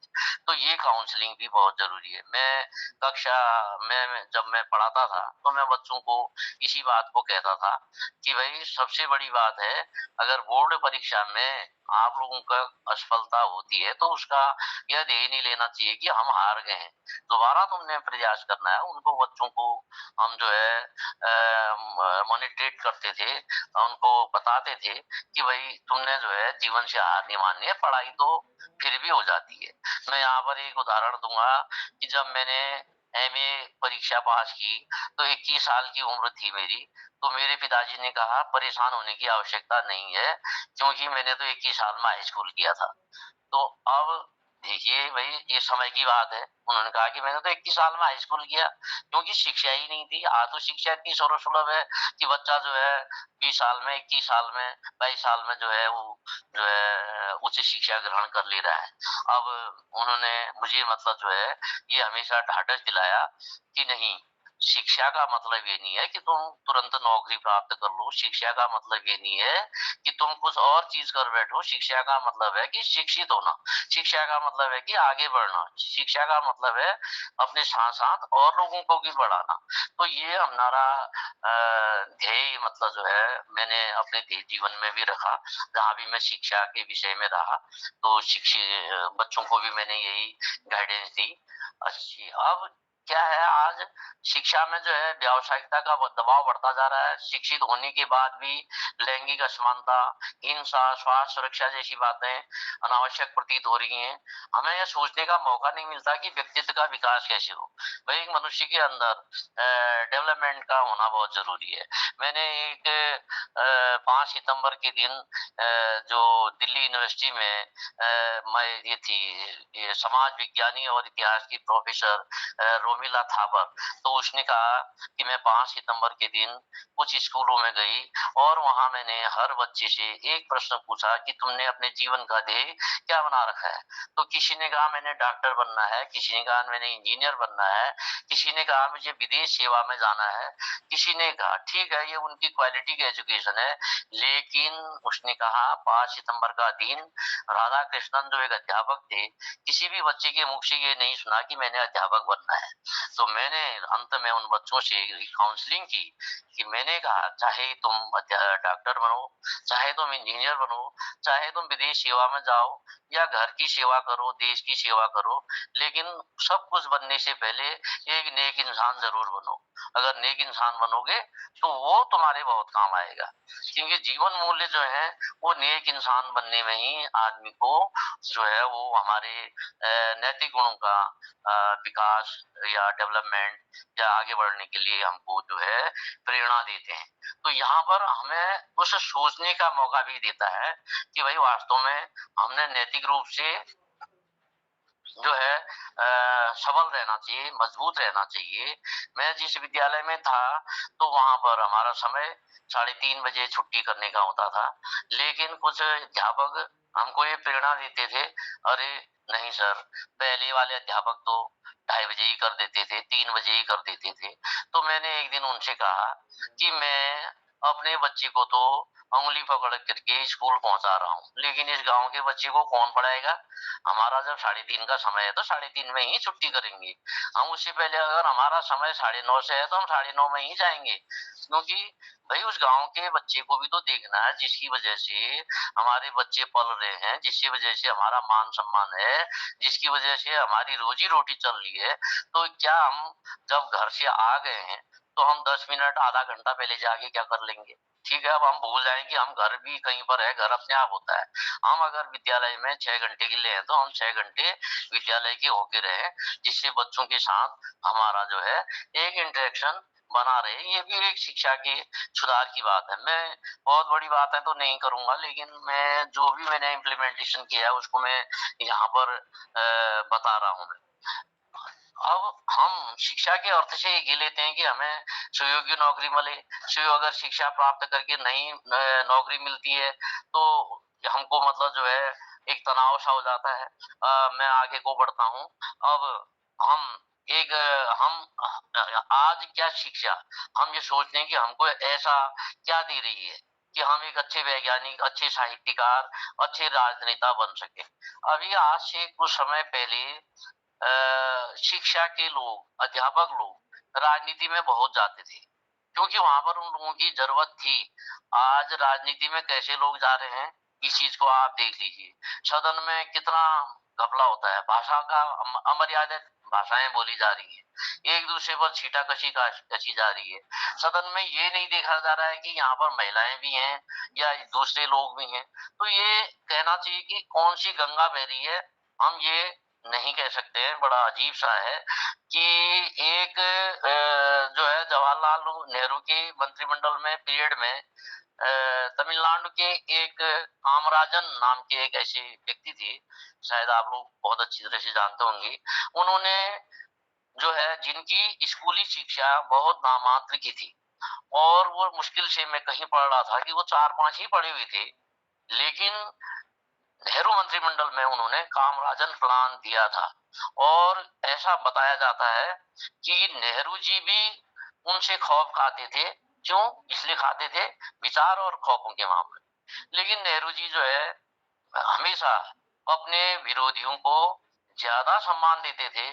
S3: तो ये काउंसलिंग भी बहुत जरूरी है। मैं कक्षा में जब मैं पढ़ाता था तो मैं बच्चों को इसी बात को कहता था कि भाई सबसे बड़ी बात है, अगर बोर्ड परीक्षा में आप लोगों का असफलता होती है तो उसका यह ध्येय नहीं लेना चाहिए कि हम हार गए हैं, दोबारा तुमने प्रयास करना है। उनको बच्चों को हम जो है मॉनिटरेट करते थे, उनको बताते थे कि भाई तुमने जो है जीवन से हार नहीं माननी है, पढ़ाई तो फिर भी हो जाती है। मैं यहाँ पर एक उदाहरण दूंगा कि जब मैंने एमए परीक्षा पास की तो 21 साल की उम्र थी मेरी, तो मेरे पिताजी ने कहा परेशान होने की आवश्यकता नहीं है, क्योंकि मैंने तो 21 साल में हाई स्कूल किया था। तो अब देखिए भाई, ये समय की बात है। उन्होंने कहा कि मैंने तो 21 साल में हाई स्कूल किया, क्योंकि शिक्षा ही नहीं थी। आज तो शिक्षा इतनी सर्वसुलभ है कि बच्चा जो है 20 साल में, 21 साल में, 22 साल में जो है वो जो है उच्च शिक्षा ग्रहण कर ले रहा है। अब उन्होंने मुझे मतलब जो है ये हमेशा ढाढ़स दिलाया कि नहीं, शिक्षा का मतलब ये नहीं है कि तुम तुरंत नौकरी प्राप्त कर लो, शिक्षा का मतलब ये नहीं है कि तुम कुछ और चीज कर बैठो, शिक्षा का मतलब है कि शिक्षित होना, शिक्षा का मतलब है कि आगे बढ़ना, शिक्षा का मतलब है अपने साथ साथ और लोगों को भी बढ़ाना। तो ये हमारा ध्येय मतलब जो है मैंने अपने जीवन में भी रखा। जहाँ भी मैं शिक्षा के विषय में रहा तो शिक्षित बच्चों को भी मैंने यही गाइडेंस दी। अच्छी अब क्या है, आज शिक्षा में जो है व्यावसायिकता का दबाव बढ़ता जा रहा है। शिक्षित होने के बाद भी लैंगिक असमानता, हिंसा, स्वास्थ्य सुरक्षा जैसी बातें अनावश्यक प्रतीत हो रही हैं। हमें यह सोचने का मौका नहीं मिलता कि व्यक्तित्व का विकास कैसे हो। भाई एक मनुष्य के अंदर डेवलपमेंट का होना बहुत जरूरी है। मैंने एक 5 सितंबर के दिन जो दिल्ली यूनिवर्सिटी में मैं ये थी, ये समाज विज्ञानी और इतिहास की प्रोफेसर रोमिला थापर, तो उसने कहा कि मैं 5 सितंबर के दिन कुछ स्कूलों में गई और वहां मैंने हर बच्चे से एक प्रश्न पूछा कि तुमने अपने जीवन का ध्येय क्या बना रखा है। तो किसी ने कहा मैंने डॉक्टर बनना है, किसी ने कहा मैंने इंजीनियर बनना है, किसी ने कहा मुझे विदेश सेवा में जाना है, किसी ने कहा ठीक है ये उनकी क्वालिटी की एजुकेशन है। लेकिन उसने कहा 5 सितंबर का दिन, राधा कृष्णन जो एक अध्यापक थे, किसी भी बच्चे के मुख से ये नहीं सुना कि मैंने अध्यापक बनना है। तो मैंने अंत में उन बच्चों से काउंसलिंग की कि मैंने कहा चाहे तुम डॉक्टर बनो, चाहे तुम इंजीनियर बनो, चाहे तुम विदेश सेवा में जाओ या घर की सेवा करो, देश की सेवा करो, लेकिन सब कुछ बनने से पहले एक नेक इंसान जरूर बनो। अगर नेक इंसान बनोगे तो वो तुम्हारे बहुत काम आएगा, क्योंकि जीवन मूल्य जो है वो नेक इंसान बनने में ही आदमी को जो है वो हमारे नैतिक गुणों का विकास या डेवलपमेंट या आगे बढ़ने के लिए हमको जो है प्रेरणा देते हैं। तो यहाँ पर हमें उस सोचने का मौका भी देता है कि भाई वास्तव में हमने नैतिक रूप से जो है सबल रहना चाहिए, मजबूत रहना चाहिए। मैं जिस विद्यालय में था तो वहां पर हमारा समय 3:30 बजे छुट्टी करने का होता था, लेकिन कुछ अध्यापक हमको ये प्रेरणा देते थे, अरे नहीं सर, पहले वाले अध्यापक तो 2:30 बजे ही कर देते थे, 3 बजे ही कर देते थे। तो मैंने एक दिन उनसे कहा कि मैं अपने बच्चे को तो उंगली पकड़ करके स्कूल पहुंचा रहा हूँ, लेकिन इस गांव के बच्चे को कौन पढ़ाएगा। हमारा जब 3:30 का समय है तो 3:30 में ही छुट्टी करेंगे। हम उससे पहले अगर हमारा समय 9:30 से है तो हम 9:30 में ही जाएंगे, क्योंकि भाई उस गांव के बच्चे को भी तो देखना है, जिसकी वजह से हमारे बच्चे पल रहे हैं, जिसकी वजह से हमारा मान सम्मान है, जिसकी वजह से हमारी रोजी रोटी चल रही है। तो क्या हम जब घर से आ गए हैं तो हम 10 मिनट आधा घंटा पहले जाके क्या कर लेंगे। ठीक है, अब हम भूल जाएं कि हम घर भी कहीं पर है, घर अपने आप होता है। हम अगर विद्यालय में 6 घंटे के लिए हैं तो हम 6 घंटे विद्यालय के होके रहे, जिससे बच्चों के साथ हमारा जो है एक इंटरेक्शन बना रहे। ये भी एक शिक्षा के सुधार की बात है। मैं बहुत बड़ी बातें तो नहीं करूंगा, लेकिन मैं जो भी मैंने इम्प्लीमेंटेशन किया है उसको मैं यहाँ पर बता रहा हूँ। अब हम शिक्षा के अर्थ से ये लेते हैं कि हमें सुयोग्य नौकरी मिले। अगर शिक्षा प्राप्त करके नई नौकरी मिलती है तो हमको मतलब जो है एक तनाव सा हो जाता है। मैं आगे को बढ़ता हूँ। अब हम आज क्या शिक्षा हम ये सोचते हैं कि हमको ऐसा क्या दे रही है कि हम एक अच्छे वैज्ञानिक, अच्छे साहित्यकार, अच्छे राजनेता बन सके। अभी आज से कुछ समय पहले शिक्षा के लोग, अध्यापक लोग राजनीति में बहुत जाते थे, क्योंकि वहां पर उन लोगों की जरूरत थी। आज राजनीति में कैसे लोग जा रहे हैं इस चीज को आप देख लीजिए, सदन में कितना घपला होता है, भाषा का अमर्यादित भाषाएं बोली जा रही है, एक दूसरे पर छीटाकशी कशी जा रही है। सदन में ये नहीं देखा जा रहा है कि यहाँ पर महिलाएं भी हैं या दूसरे लोग भी हैं। तो ये कहना चाहिए कि कौन सी गंगा बह रही है, हम ये नहीं कह सकते हैं। बड़ा अजीब सा है कि एक जो है जवाहरलाल नेहरू के मंत्रिमंडल में पीरियड में तमिलनाडु के एक कामराजन नाम के एक ऐसे व्यक्ति थे, शायद आप लोग बहुत अच्छी तरह से जानते होंगे। उन्होंने जो है जिनकी स्कूली शिक्षा बहुत नामात्र की थी और वो मुश्किल से मैं कहीं पढ़ रहा था कि वो 4-5 ही पढ़े हुए थे, लेकिन नेहरू मंत्रिमंडल में उन्होंने कामराजन प्लान दिया था। और ऐसा बताया जाता है कि नेहरू जी भी उनसे खौफ खाते थे। क्यों? इसलिए खाते थे, विचार और खौफों के मामले। लेकिन नेहरू जी जो है हमेशा अपने विरोधियों को ज्यादा सम्मान देते थे।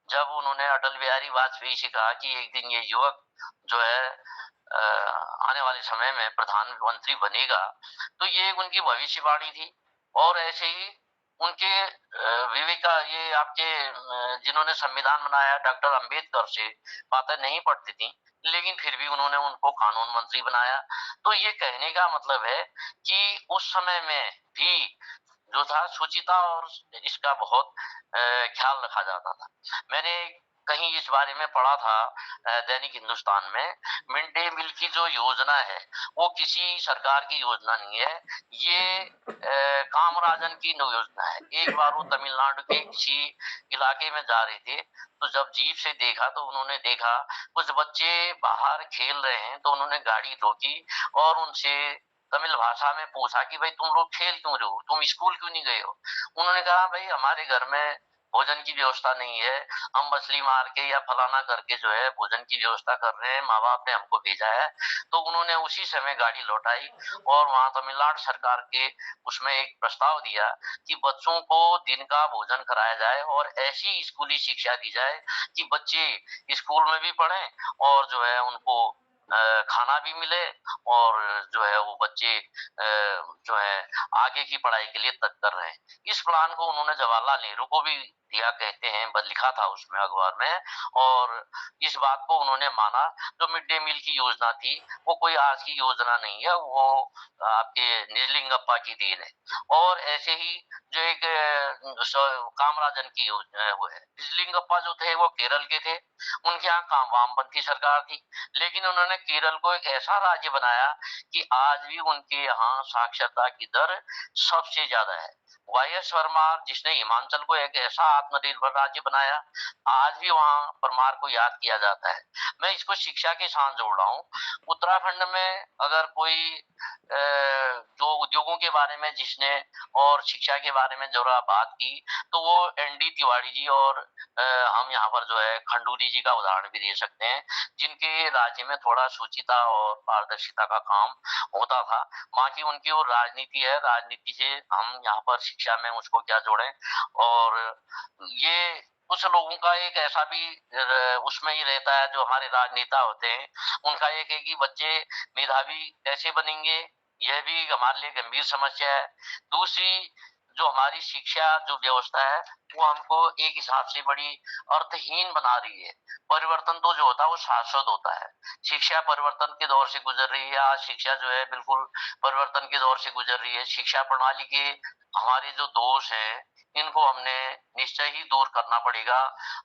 S3: जब उन्होंने अटल बिहारी वाजपेयी से कहा कि एक दिन ये युवक जो है आने वाले समय में प्रधानमंत्री बनेगा, तो ये उनकी भविष्यवाणी थी। और ऐसे ही उनके विवेका ये आपके जिन्होंने संविधान बनाया डॉक्टर अंबेडकर से बातें नहीं पड़ती थी, लेकिन फिर भी उन्होंने उनको कानून मंत्री बनाया। तो ये कहने का मतलब है कि उस समय में भी जो था शुचिता और इसका बहुत ख्याल रखा जाता था। मैंने कहीं इस बारे में पढ़ा था दैनिक हिंदुस्तान में, मिड डे मील की जो योजना है वो किसी सरकार की योजना नहीं है, ये कामराजन की योजना है। एक बार वो तमिलनाडु के किसी इलाके में जा रहे थे, तो जब जीप से देखा तो उन्होंने देखा कुछ बच्चे बाहर खेल रहे हैं, तो उन्होंने गाड़ी रोकी और उनसे तमिल भाषा में पूछा कि भाई तुम लोग खेल क्यों रहे हो, तुम स्कूल क्यों नहीं गए हो? उन्होंने कहा भाई हमारे घर में भोजन की व्यवस्था नहीं है, हम मछली मार के या फलाना करके जो है भोजन की व्यवस्था कर रहे हैं, माँ बाप ने हमको भेजा है। तो उन्होंने उसी समय गाड़ी लौटाई और वहां तमिलनाडु सरकार के उसमें एक प्रस्ताव दिया कि बच्चों को दिन का भोजन कराया जाए और ऐसी स्कूली शिक्षा दी जाए कि बच्चे स्कूल में भी पढ़ें और जो है उनको खाना भी मिले और जो है वो बच्चे जो है आगे की पढ़ाई के लिए तत्पर रहे। इस प्लान को उन्होंने जवाहरलाल नेहरू को भी दिया कहते हैं, लिखा था उसमें अखबार में, और इस बात को उन्होंने माना। जो मिड डे मील की योजना थी वो कोई आज की योजना नहीं है, वो आपके निजलिंगप्पा की देन है। और ऐसे ही जो एक कामराजन की योजना वो है, निजलिंगप्पा जो थे वो केरल के थे, उनके यहाँ वामपंथी सरकार थी, लेकिन उन्होंने केरल को एक ऐसा राज्य बनाया कि आज भी उनके यहाँ साक्षरता की दर सबसे ज्यादा है। वाईएस परमार जिसने हिमाचल को एक ऐसा आत्मनिर्भर राज्य बनाया, आज भी वहां परमार को याद किया जाता है। मैं इसको शिक्षा के साथ जोड़ रहा हूँ। उत्तराखंड में अगर कोई जो उद्योगों के बारे में जिसने और शिक्षा के बारे में जरा बात की, तो वो एनडी तिवारी जी और हम यहाँ पर जो है खंडूरी जी का उदाहरण भी दे सकते हैं, जिनके राज्य में थोड़ा शुचिता और पारदर्शिता का काम होता था। बाकी उनकी वो राजनीति है, राजनीति से हम यहाँ पर शिक्षा में उसको क्या जोड़ें। और ये कुछ लोगों का एक ऐसा भी उसमें ही रहता है, जो हमारे राजनेता होते हैं उनका एक है कि बच्चे मेधावी कैसे बनेंगे, यह भी हमारे लिए गंभीर समस्या है। दूसरी जो हमारी शिक्षा जो व्यवस्था है वो हमको एक हिसाब से बड़ी अर्थहीन बना रही है। परिवर्तन तो जो होता है वो शाश्वत होता है। शिक्षा परिवर्तन के दौर से गुजर रही है, आज शिक्षा जो है बिल्कुल परिवर्तन के दौर से गुजर रही है। शिक्षा प्रणाली के हमारे जो दोष हैं इनको हमने निश्चय ही दूर करना पड़ेगा।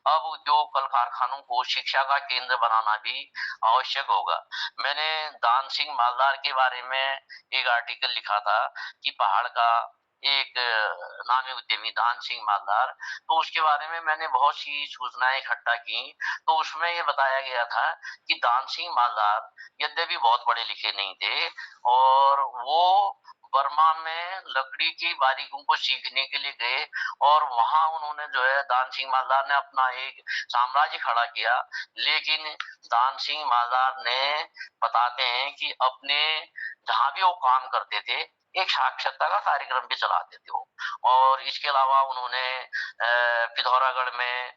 S3: अब उद्योग कल कारखानों को शिक्षा का केंद्र बनाना भी आवश्यक होगा। मैंने दान सिंह मालदार के बारे में एक आर्टिकल लिखा था कि पहाड़ का एक नामी उद्यमी दान सिंह मालदार, तो उसके बारे में मैंने बहुत सी सूचनाएं इकट्ठा की। तो उसमें ये बताया गया था कि दान सिंह मालदार यद्यपि बहुत पढ़े लिखे नहीं थे और वो बर्मा में लकड़ी की बारीकियों को सीखने के लिए गए और वहां उन्होंने जो है दान सिंह मालदार ने अपना एक साम्राज्य खड़ा किया। लेकिन दान सिंह मालदार ने बताते हैं कि अपने जहां भी वो काम करते थे एक साक्षरता का कार्यक्रम भी चलाते थे वो। और इसके अलावा उन्होंने पिथौरागढ़ में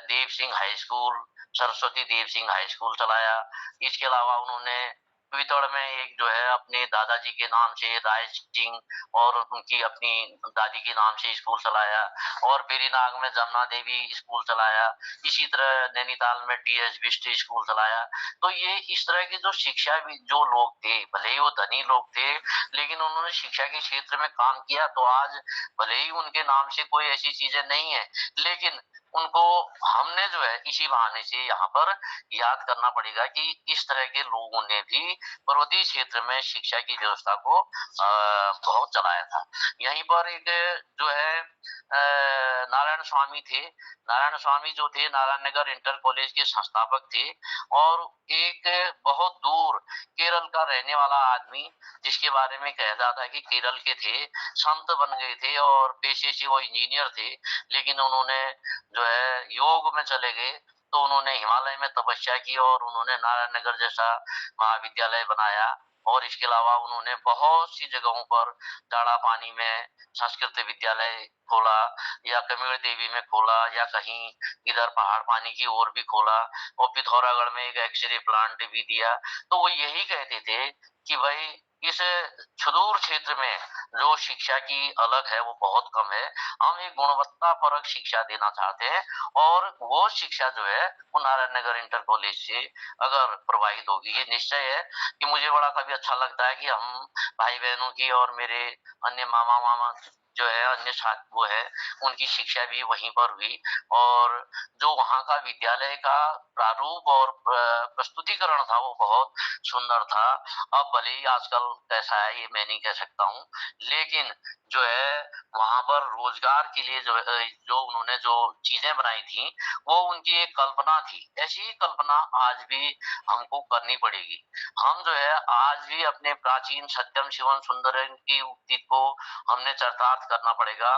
S3: Dev Singh high school, Saraswati Dev Singh high school चलाया। इसके अलावा उन्होंने वितड़ में एक जो है अपने दादाजी के नाम से राय सिंह और उनकी अपनी दादी के नाम से स्कूल चलाया, और बेरीनाग में जमुना देवी स्कूल चलाया, इसी तरह नैनीताल में टीएस बिष्ट स्कूल चलाया। तो ये इस तरह की जो शिक्षा भी जो लोग थे, भले ही वो धनी लोग थे, लेकिन उन्होंने शिक्षा के क्षेत्र में काम किया। तो आज भले ही उनके नाम से कोई ऐसी चीजें नहीं है, लेकिन उनको हमने जो है इसी बहाने से यहाँ पर याद करना पड़ेगा कि इस तरह के लोगों ने भी पर्वतीय क्षेत्र में शिक्षा की व्यवस्था को बहुत चलाया था। यहीं पर एक जो है नारायण स्वामी थे। नारायण स्वामी जो थे नारायण नगर इंटर कॉलेज के संस्थापक थे, और एक बहुत दूर केरल का रहने वाला आदमी, जिसके बारे में कहा जाता है कि केरल के थे, संत बन गए थे और पेशे से वो इंजीनियर थे, लेकिन उन्होंने जो है योग में चले गए। तो उन्होंने हिमालय में तपस्या की और उन्होंने नारायण नगर जैसा महाविद्यालय बनाया, और इसके अलावा उन्होंने बहुत सी जगहों पर दाड़ा पानी में संस्कृत विद्यालय खोला, या कमीर देवी में खोला, या कहीं इधर पहाड़ पानी की ओर भी खोला, और पिथौरागढ़ में एक एक्सरे प्लांट भी दिया। तो वो यही कहते थे कि भाई इस सुदूर क्षेत्र में जो शिक्षा की अलग है वो बहुत कम है, हम एक गुणवत्ता परक शिक्षा देना चाहते हैं, और वो शिक्षा जो है वो नारायण नगर इंटर कॉलेज से अगर प्रवाहित होगी। ये निश्चय है कि मुझे बड़ा कभी अच्छा लगता है कि हम भाई बहनों की और मेरे अन्य मामा मामा जो है अन्य छात्र वो है उनकी शिक्षा भी वहीं पर हुई, और जो वहाँ का विद्यालय का प्रारूप और प्रस्तुतिकरण था वो बहुत सुंदर था। अब भले ही आजकल कैसा है ये मैं नहीं कह सकता हूँ, लेकिन जो है वहां पर रोजगार के लिए जो उन्होंने जो चीजें बनाई थी वो उनकी एक कल्पना थी। ऐसी ही कल्पना आज भी हमको करनी पड़ेगी। हम जो है आज भी अपने प्राचीन सत्यम शिवम सुंदरम की उक्ति को हमने चरितार्थ करना पड़ेगा।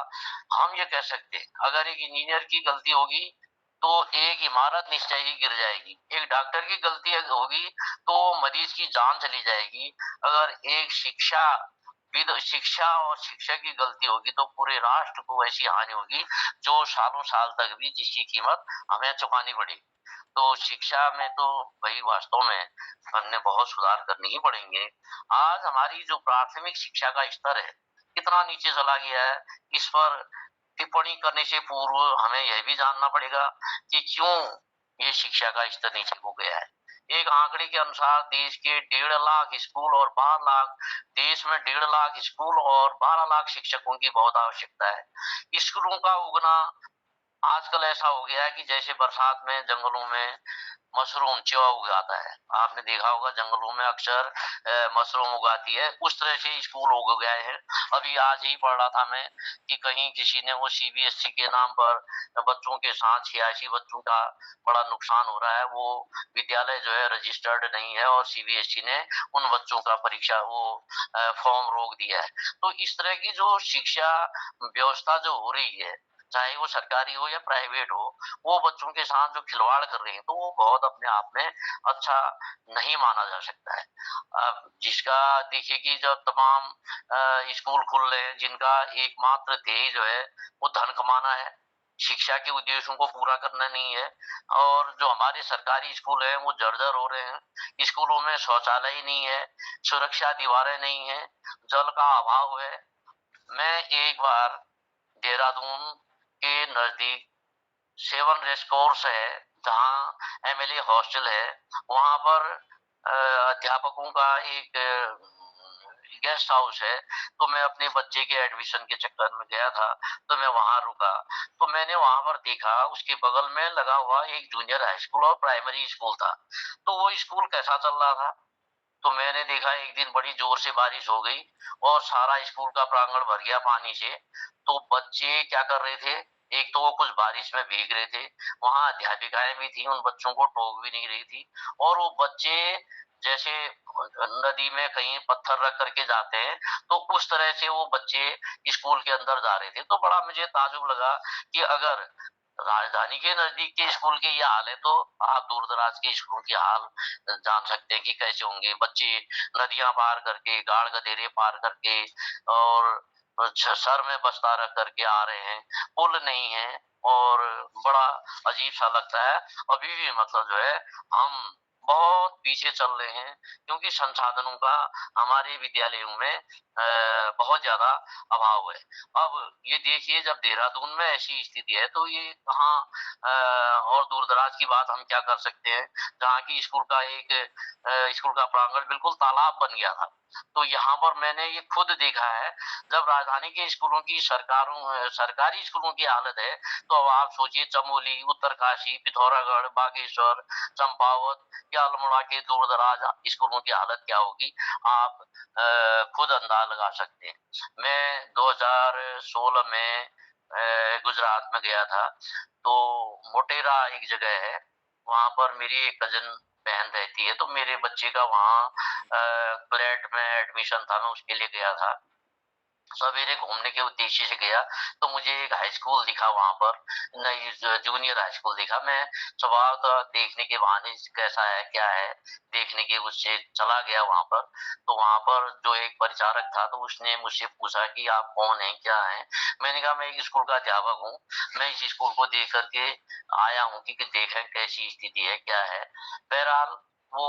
S3: हम ये कह सकते अगर एक इंजीनियर की गलती होगी तो एक इमारत निश्चय ही गिर जाएगी, एक डॉक्टर की गलती होगी तो मरीज की जान चली जाएगी, अगर एक शिक्षा और शिक्षक की गलती होगी तो पूरे राष्ट्र को ऐसी हानि होगी जो सालों साल तक भी जिसकी कीमत हमें चुकानी पड़ेगी। तो शिक्षा में तो भाई वास्तव में हमने बहुत सुधार करने ही पड़ेंगे। आज हमारी जो प्राथमिक शिक्षा का स्तर है कितना नीचे चला गया है, इस पर टिप्पणी करने से पूर्व हमें यह भी जानना पड़ेगा कि क्यों ये शिक्षा का स्तर नीचे हो गया है। एक आंकड़े के अनुसार देश के 1.5 लाख स्कूल और 12 लाख देश में 1.5 लाख स्कूल और 12 लाख शिक्षकों की बहुत आवश्यकता है। स्कूलों का उगना आजकल ऐसा हो गया है कि जैसे बरसात में जंगलों में मशरूम चौवा उगाता है, आपने देखा होगा जंगलों में अक्सर मशरूम उगाती है, उस तरह से स्कूल उग गए हैं। अभी आज ही पढ़ रहा था मैं कि कहीं किसी ने वो सीबीएसई के नाम पर बच्चों के साथ 86 बच्चों का बड़ा नुकसान हो रहा है। वो विद्यालय जो है रजिस्टर्ड नहीं है और सीबीएसई ने उन बच्चों का परीक्षा वो फॉर्म रोक दिया है। तो इस तरह की जो शिक्षा व्यवस्था जो हो रही है, चाहे वो सरकारी हो या प्राइवेट हो, वो बच्चों के साथ जो खिलवाड़ कर रहे हैं तो वो बहुत अपने आप में अच्छा नहीं माना जा सकता है। अब जिसका देखिए कि जब तमाम स्कूल खुल रहे हैं जिनका एकमात्र ध्येय जो है वो धन कमाना है, शिक्षा के उद्देश्यों को पूरा करना नहीं है, और जो हमारे सरकारी स्कूल हैं वो जर्जर हो रहे हैं। स्कूलों में शौचालय नहीं है, सुरक्षा दीवारें नहीं है, जल का अभाव है। मैं एक बार देहरादून के नजदीक 7 रेस कोर्स है जहाँ एमएलए हॉस्टल है, वहां पर अध्यापकों का एक गेस्ट हाउस है। तो मैं अपने बच्चे के एडमिशन के चक्कर में गया था, तो मैं वहां रुका, तो मैंने वहां पर देखा उसके बगल में लगा हुआ एक जूनियर हाई स्कूल और प्राइमरी स्कूल था। तो वो स्कूल कैसा चल रहा था, तो मैंने देखा एक दिन बड़ी जोर से बारिश हो गई और सारा स्कूल का प्रांगण भर गया पानी से। तो बच्चे क्या कर रहे थे, एक तो वो कुछ बारिश में भीग रहे थे, वहां अध्यापिकाएं भी थी, उन बच्चों को टोक भी नहीं रही थी, और वो बच्चे जैसे नदी में कहीं पत्थर रख करके जाते हैं तो उस तरह से वो बच्चे स्कूल के अंदर जा रहे थे। तो बड़ा मुझे ताजुब लगा कि अगर राजधानी के नजदीक के स्कूल के ये हाल है तो आप दूर दराज के स्कूल के हाल जान सकते हैं कि कैसे होंगे। बच्चे नदियां पार करके, गाड़ गधेरे पार करके, और सर में बस्ता रख करके आ रहे हैं, पुल नहीं है, और बड़ा अजीब सा लगता है। अभी भी मतलब जो है हम बहुत पीछे चल रहे हैं, क्योंकि संसाधनों का हमारे विद्यालयों में बहुत ज्यादा अभाव है। अब ये देखिए, जब देहरादून में ऐसी स्थिति है तो ये कहाँ और दूर दराज की बात हम क्या कर सकते हैं, जहाँ की स्कूल का प्रांगण बिल्कुल तालाब बन गया था। तो यहाँ पर मैंने ये खुद देखा है, जब राजधानी के स्कूलों की सरकारी स्कूलों की हालत है, तो अब आप सोचिए चमोली, उत्तरकाशी, पिथौरागढ़, बागेश्वर, चंपावत या अल्मोड़ा के दूर दराज स्कूलों की हालत क्या होगी, आप खुद अंदाजा लगा सकते हैं। मैं 2016 में गुजरात में गया था, तो मोटेरा एक जगह है, वहां पर मेरी एक कजन बहन रहती है, तो मेरे बच्चे का वहाँ फ्लैट में एडमिशन था, मैं उसके लिए गया था। सवेरे घूमने के उद्देश्य से गया, तो मुझे एक हाई स्कूल दिखा, वहां पर नई जूनियर हाई स्कूल दिखा। मैं स्वभाव तो देखने के बहाने कैसा है क्या है देखने के उससे चला गया वहां पर। तो वहां पर जो एक परिचारक था, तो उसने मुझसे पूछा कि आप कौन हैं, क्या हैं। मैंने कहा मैं एक स्कूल का अध्यापक हूँ, मैं इस स्कूल को देख करके आया हूँ कि देखें कैसी स्थिति है क्या है। बहरहाल वो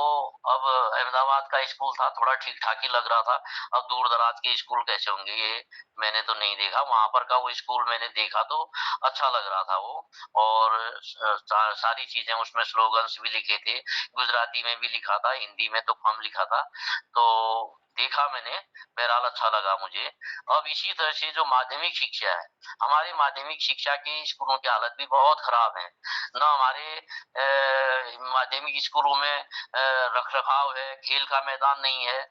S3: अब अहमदाबाद का स्कूल था, थोड़ा ठीक ठाक ही लग रहा था। अब दूर दराज के स्कूल कैसे होंगे ये मैंने तो नहीं देखा। वहां पर का वो स्कूल मैंने देखा तो अच्छा लग रहा था वो, और सारी चीजें उसमें स्लोगन्स भी लिखे थे, गुजराती में भी लिखा था, हिंदी में तो कम लिखा था। तो देखा मैंने, बहरहाल अच्छा लगा मुझे। अब इसी तरह से जो माध्यमिक शिक्षा है, हमारे माध्यमिक शिक्षा के स्कूलों की हालत भी बहुत खराब है। न हमारे माध्यमिक स्कूलों में रख रखाव है, खेल का मैदान नहीं है,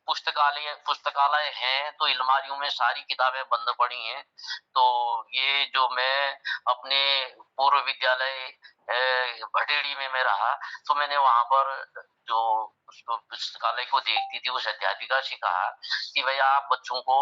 S3: पुस्तकालय हैं तो अलमारियों में सारी किताबें बंद पड़ी हैं। तो ये जो मैं अपने पूर्व विद्यालय भटेड़ी में मैं रहा, तो मैंने वहां पर जो उसको पुस्तकालय को देखती थी उस अध्यापिका से कहा कि भैया आप बच्चों को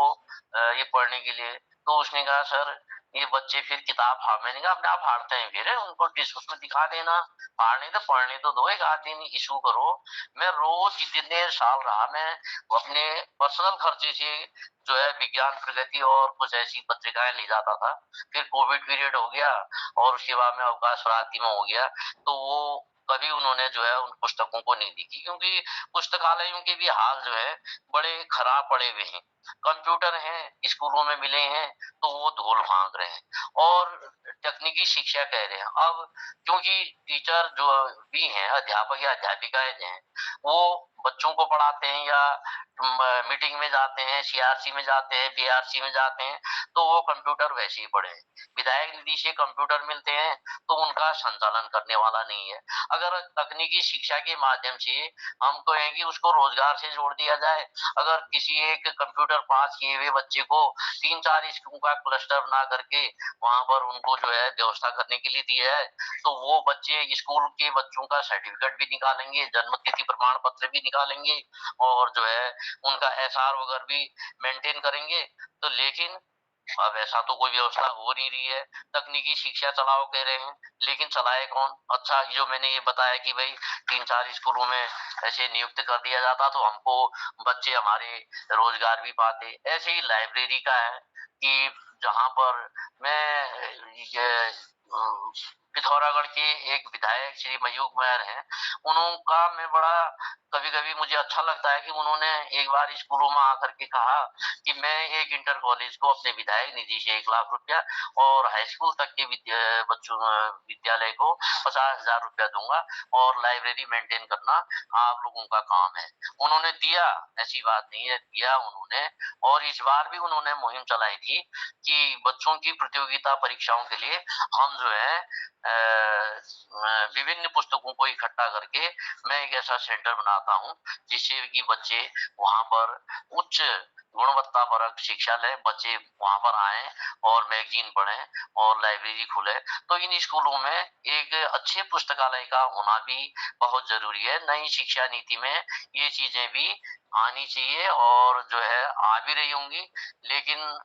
S3: ये पढ़ने के लिए, तो उसने कहा सर ये बच्चे फिर किताब मैंने कहा अपने आप फाड़ते हैं, फिर उनको उसमें दिखा देना, फाड़ने तो पढ़ने तो दो, एक आध दिन इशू करो। मैं रोज जितने साल रहा, मैं अपने पर्सनल खर्चे से जो है विज्ञान प्रगति और कुछ ऐसी पत्रिकाएं ले जाता था। फिर कोविड पीरियड हो गया और उसके बाद में अवकाश राशि में हो गया, तो वो कभी उन्होंने जो है उन पुस्तकों को नहीं देखी, क्योंकि पुस्तकालयों के भी हाल जो है बड़े खराब पड़े हुए हैं। कंप्यूटर हैं स्कूलों में मिले हैं तो वो धूल भाग रहे हैं और तकनीकी शिक्षा कह रहे हैं। अब क्योंकि टीचर जो भी हैं, अध्यापक या अध्यापिकाएं हैं, वो बच्चों को पढ़ाते हैं या मीटिंग में जाते हैं, सीआरसी में जाते हैं, बीआरसी में जाते हैं, तो वो कंप्यूटर वैसे ही पढ़े हैं। विधायक निधि से कंप्यूटर मिलते हैं तो उनका संचालन करने वाला नहीं है। अगर तकनीकी शिक्षा के माध्यम से हम कहें कि उसको रोजगार से जोड़ दिया जाए, अगर किसी एक कंप्यूटर पास किए हुए बच्चे को 3-4 स्कूल का क्लस्टर बना करके वहां पर उनको जो है व्यवस्था करने के लिए दिया है, तो वो बच्चे स्कूल के बच्चों का सर्टिफिकेट भी निकालेंगे, जन्म तिथि प्रमाण पत्र भी निकालेंगे और जो है उनका एसआर वगैरह भी मेंटेन करेंगे। तो लेकिन अब ऐसा तो कोई व्यवस्था हो नहीं रही है। तकनीकी शिक्षा चलाओ कह रहे हैं, लेकिन चलाए कौन? अच्छा, जो मैंने ये बताया कि भाई 3-4 स्कूलों में ऐसे नियुक्त कर दिया जाता तो हमको बच्चे हमारे रोजगार भी पाते। ऐसे ही लाइब्रेरी का है कि जहां पर मैं ये पिथौरागढ़ के एक विधायक श्री मयूख महर हैं, उनका मैं बड़ा कभी कभी मुझे अच्छा लगता है कि उन्होंने एक बार स्कूलों में आकर के कहा कि मैं एक इंटर कॉलेज को अपने विधायक निधि से 1 लाख रुपया और हाई स्कूल तक के विद्यालय को 50,000 रुपया दूंगा और लाइब्रेरी मेंटेन करना आप लोगों का काम है। उन्होंने दिया, ऐसी बात नहीं है, दिया उन्होंने। और इस बार भी उन्होंने मुहिम चलाई थी कि बच्चों की प्रतियोगिता परीक्षाओं के लिए हम जो है विभिन्न पुस्तकों को इकट्ठा करके मैं एक ऐसा सेंटर बनाता हूँ जिससे कि बच्चे वहां पर उच्च गुणवत्ता परक शिक्षा लें, बच्चे वहां पर आए और मैगजीन पढ़ें और लाइब्रेरी खुले। तो इन स्कूलों में एक अच्छे पुस्तकालय का होना भी बहुत जरूरी है। नई शिक्षा नीति में ये चीजें भी आनी चाहिए और जो है आ भी रही होंगी, लेकिन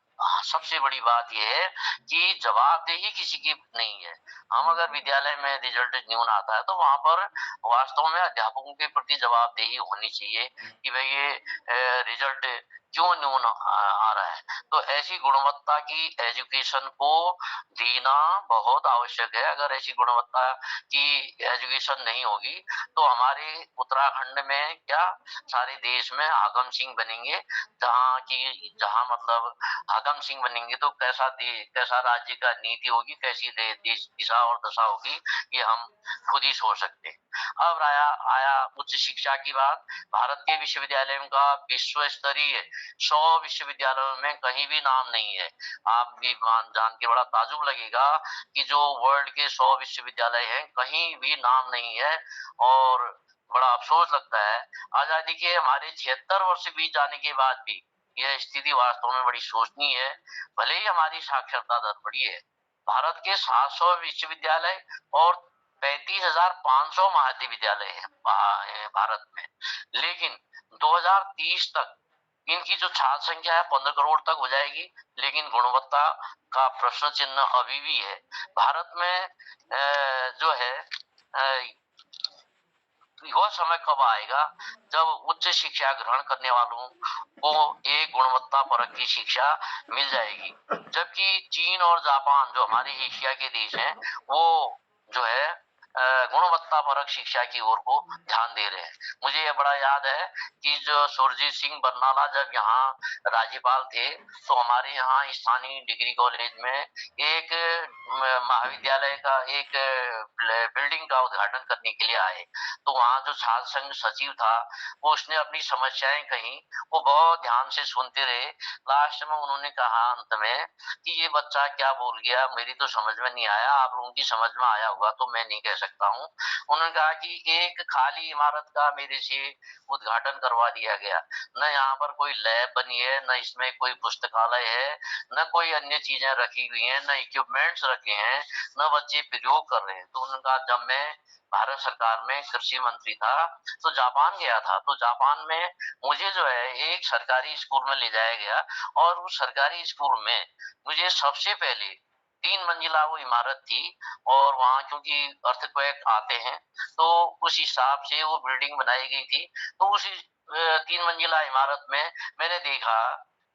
S3: सबसे बड़ी बात यह है कि जवाबदेही किसी की नहीं है। हम अगर विद्यालय में रिजल्ट न्यून आता है तो वहां पर वास्तव में अध्यापकों के प्रति जवाबदेही होनी चाहिए कि भाई ये रिजल्ट क्यों न्यून आ रहा है। तो ऐसी गुणवत्ता की एजुकेशन को देना बहुत आवश्यक है। अगर ऐसी गुणवत्ता की एजुकेशन नहीं होगी तो हमारे उत्तराखंड में क्या सारे देश में हाकम सिंह बनेंगे, जहाँ मतलब हाकम सिंह बनेंगे तो कैसा राज्य का नीति होगी, कैसी देश दिशा और दशा होगी, ये हम खुद ही सोच सकते हैं। अब आया उच्च शिक्षा की बात। भारत के विश्वविद्यालयों का विश्व स्तरीय 100 विश्वविद्यालयों में कहीं भी नाम नहीं है। आप भी जान के बड़ा ताजुब लगेगा कि जो वर्ल्ड के 100 विश्वविद्यालय हैं कहीं भी नाम नहीं है। और बड़ा अफसोस लगता है, आजादी के हमारे 76 वर्ष बीत जाने के बाद भी यह स्थिति वास्तव में बड़ी शोचनीय है। भले ही हमारी साक्षरता दर बढ़ी है, भारत के 700 विश्वविद्यालय और 35,500 महाविद्यालय हैं भारत में, लेकिन 2030 तक इनकी जो छात्र संख्या है 15 करोड़ तक हो जाएगी, लेकिन गुणवत्ता का प्रश्न चिन्ह अभी भी है। भारत में जो है वह समय कब आएगा जब उच्च शिक्षा ग्रहण करने वालों को एक गुणवत्ता परक की शिक्षा मिल जाएगी, जबकि चीन और जापान जो हमारे एशिया के देश हैं वो जो है गुणवत्ता परक शिक्षा की ओर को ध्यान दे रहे हैं। मुझे ये बड़ा याद है कि जो सुरजीत सिंह बरनाला जब यहाँ राज्यपाल थे तो हमारे यहाँ स्थानीय डिग्री कॉलेज में एक महाविद्यालय का एक बिल्डिंग का उद्घाटन करने के लिए आए। तो वहाँ जो छात्र संघ सचिव था वो उसने अपनी समस्याएं कही, वो बहुत ध्यान से सुनते रहे। लास्ट में उन्होंने कहा अंत में कि ये बच्चा क्या बोल गया, मेरी तो समझ में नहीं आया, आप लोगों की समझ में आया होगा तो मैं नहीं कह सकता हूँ। उन्होंने कहा कि एक खाली इमारत का मेरे से उद्घाटन करवा दिया गया, न यहाँ पर कोई लैब बनी है, न इसमें कोई पुस्तकालय है, न कोई अन्य चीजें रखी हुई हैं, न इक्विपमेंट्स रखे हैं, न बच्चे प्रयोग कर रहे हैं। तो उन्होंने कहा जब मैं भारत सरकार में कृषि मंत्री था तो जापान गया था, तो जापान में मुझे जो है एक सरकारी स्कूल में ले जाया गया और उस सरकारी स्कूल में मुझे सबसे पहले 3 मंजिला वो इमारत थी और वहाँ क्योंकि अर्थक्वेक आते हैं तो उस हिसाब से वो बिल्डिंग बनाई गई थी। तो उस 3 मंजिला इमारत में मैंने देखा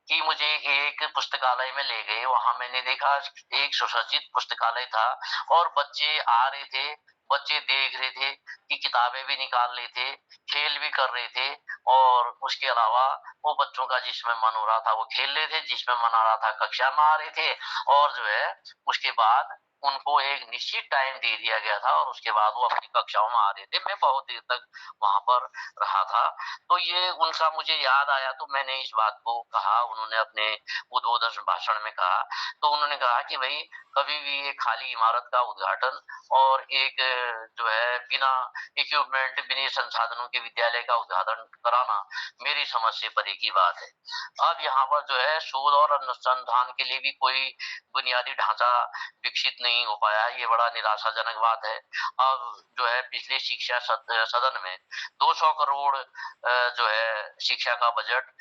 S3: कि मुझे एक पुस्तकालय में ले गए। वहां मैंने देखा एक सुसज्जित पुस्तकालय था और बच्चे आ रहे थे, बच्चे देख रहे थे कि किताबें भी निकाल रहे थे, खेल भी कर रहे थे और उसके अलावा वो बच्चों का जिसमें मन हो रहा था वो खेल रहे थे, जिसमें मन आ रहा था कक्षा में आ रहे थे। और जो है उसके बाद उनको एक निश्चित टाइम दे दिया गया था और उसके बाद वो अपनी कक्षाओं में आ रहे थे। मैं बहुत देर तक वहां पर रहा था। तो ये उनका मुझे याद आया तो मैंने इस बात को कहा। उन्होंने अपने उद्बोधन भाषण में कहा, तो उन्होंने कहा कि भाई कभी भी एक खाली इमारत का उद्घाटन और एक जो है बिना इक्विपमेंट बिना संसाधनों के विद्यालय का उद्घाटन कराना मेरी समझ से परे की बात है। अब यहाँ पर जो है शोध और अनुसंधान के लिए भी कोई बुनियादी ढांचा विकसित नहीं हो पाया, ये बड़ा निराशाजनक बात है। अब जो है पिछले शिक्षा सदन में 200 करोड़ जो है शिक्षा का बजट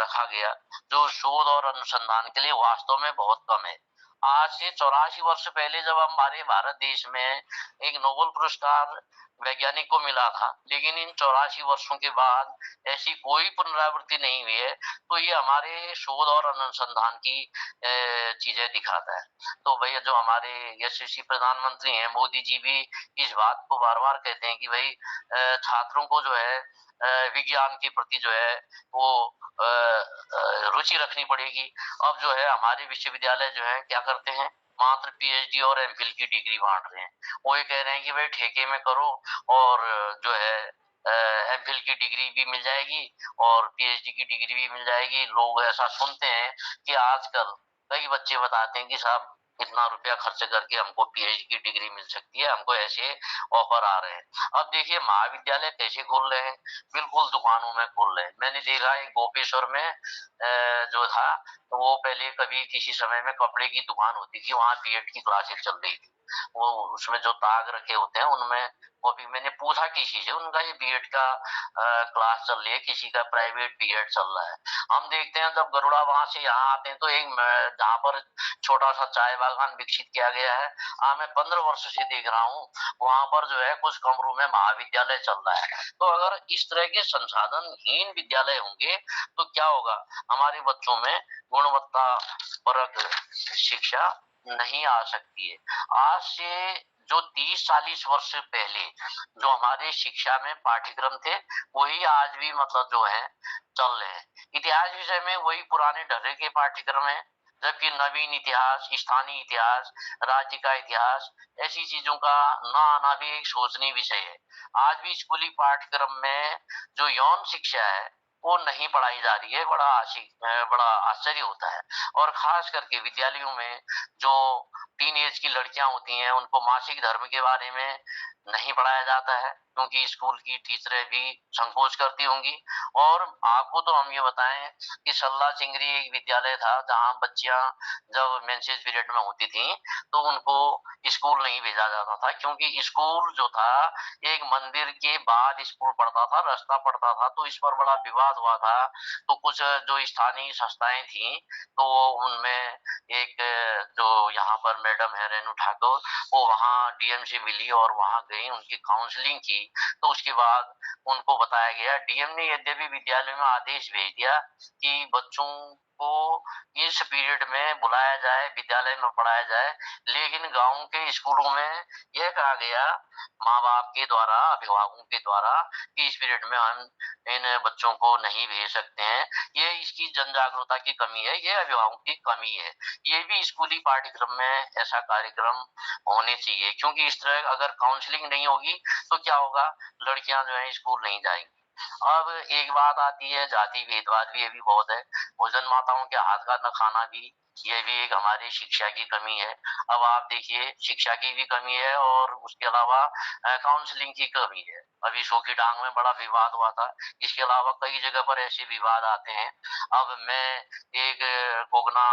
S3: रखा गया, जो शोध और अनुसंधान के लिए वास्तव में बहुत कम है। आज से 84 वर्ष पहले जब हमारे भारत देश में एक नोबेल पुरस्कार वैज्ञानिक को मिला था, लेकिन इन 84 वर्षों के बाद ऐसी कोई पुनरावृत्ति नहीं हुई है। तो ये हमारे शोध और अनुसंधान की चीजें दिखाता है। तो भैया जो हमारे यशस्वी प्रधानमंत्री हैं मोदी जी भी इस बात को बार बार कहते हैं कि भाई छात्रों को जो है विज्ञान के प्रति जो है वो रुचि रखनी पड़ेगी। अब जो है हमारे विश्वविद्यालय जो है क्या करते हैं, मात्र पीएचडी और एमफिल की डिग्री बांट रहे हैं। वो ये कह रहे हैं कि भाई ठेके में करो और जो है एमफिल की डिग्री भी मिल जाएगी और पीएचडी की डिग्री भी मिल जाएगी। लोग ऐसा सुनते हैं कि आजकल कई बच्चे बताते हैं कि साहब इतना रुपया खर्च करके हमको पीएचडी की डिग्री मिल सकती है, हमको ऐसे ऑफर आ रहे हैं। अब देखिए महाविद्यालय कैसे खोल रहे हैं, बिल्कुल दुकानों में खोल रहे हैं। मैंने देखा है गोपेश्वर में जो था वो पहले कभी किसी समय में कपड़े की दुकान होती थी, वहां बीएड की क्लासेस चल रही थी। वो उसमें जो ताग रखे होते हैं उनमें वो भी मैंने पूछा किसी से, उनका ये बीएड का क्लास चल रही है, किसी का प्राइवेट बीएड चल रहा है। हम देखते हैं जब गरुड़ा वहां से यहाँ आते हैं तो एक जहाँ पर छोटा सा चाय बागान विकसित किया गया है, मैं 15 वर्ष से देख रहा हूँ, वहां पर जो है कुछ कमरों में महाविद्यालय चल रहा है। तो अगर इस तरह के संसाधनहीन विद्यालय होंगे तो क्या होगा, हमारे बच्चों में गुणवत्ता परक शिक्षा नहीं आ सकती है। आज से जो 30-40 वर्ष पहले जो हमारे शिक्षा में पाठ्यक्रम थे वही आज भी मतलब जो है चल रहे हैं। इतिहास विषय में वही पुराने ढर्रे के पाठ्यक्रम है, जबकि नवीन इतिहास, स्थानीय इतिहास, राज्य का इतिहास, ऐसी चीजों का ना आना भी एक सोचनीय विषय है। आज भी स्कूली पाठ्यक्रम में जो यौन शिक्षा है वो नहीं पढ़ाई जा रही है, बड़ा आश्चर्य होता है। और खास करके विद्यालयों में जो टीन एज की लड़कियां होती हैं उनको मासिक धर्म के बारे में नहीं पढ़ाया जाता है, क्योंकि स्कूल की टीचरें भी संकोच करती होंगी। और आपको तो हम ये बताएं कि सल्ला चिंगरी एक विद्यालय था जहां बच्चियां जब मेंसेस पीरियड में होती थी तो उनको स्कूल नहीं भेजा जाता था, क्योंकि स्कूल जो था एक मंदिर के बाद स्कूल पड़ता था, रास्ता पड़ता था। तो इस पर बड़ा विवाद हुआ था। तो कुछ जो स्थानीय संस्थाएं थी तो उनमें एक जो यहाँ पर मैडम है रेणु ठाकुर, वो वहाँ डीएम से मिली और वहाँ गई, उनकी काउंसलिंग की। तो उसके बाद उनको बताया गया, डीएम ने यद्यपि विद्यालय में आदेश भेज दिया कि बच्चों को इस पीरियड में बुलाया जाए, विद्यालय में पढ़ाया जाए, लेकिन गांव के स्कूलों में यह कहा गया माँ बाप के द्वारा, अभिभावकों के द्वारा कि इस पीरियड में हम इन बच्चों को नहीं भेज सकते हैं। ये इसकी जन जागरूकता की कमी है, ये अभिभावकों की कमी है। ये भी स्कूली पाठ्यक्रम में ऐसा कार्यक्रम होने चाहिए, क्योंकि इस तरह अगर काउंसलिंग नहीं होगी तो क्या होगा, लड़कियां जो है स्कूल नहीं जाएंगी। अब एक बात आती है, जाति भेदभाव भी ये भी बहुत है, भोजन माताओं के हाथ का न खाना भी, ये भी एक हमारी शिक्षा की कमी है। अब आप देखिए, शिक्षा की भी कमी है और उसके अलावा काउंसलिंग की कमी है। अभी शोकी डांग में बड़ा विवाद हुआ था, इसके अलावा कई जगह पर ऐसे विवाद आते हैं। अब मैं एक कोगना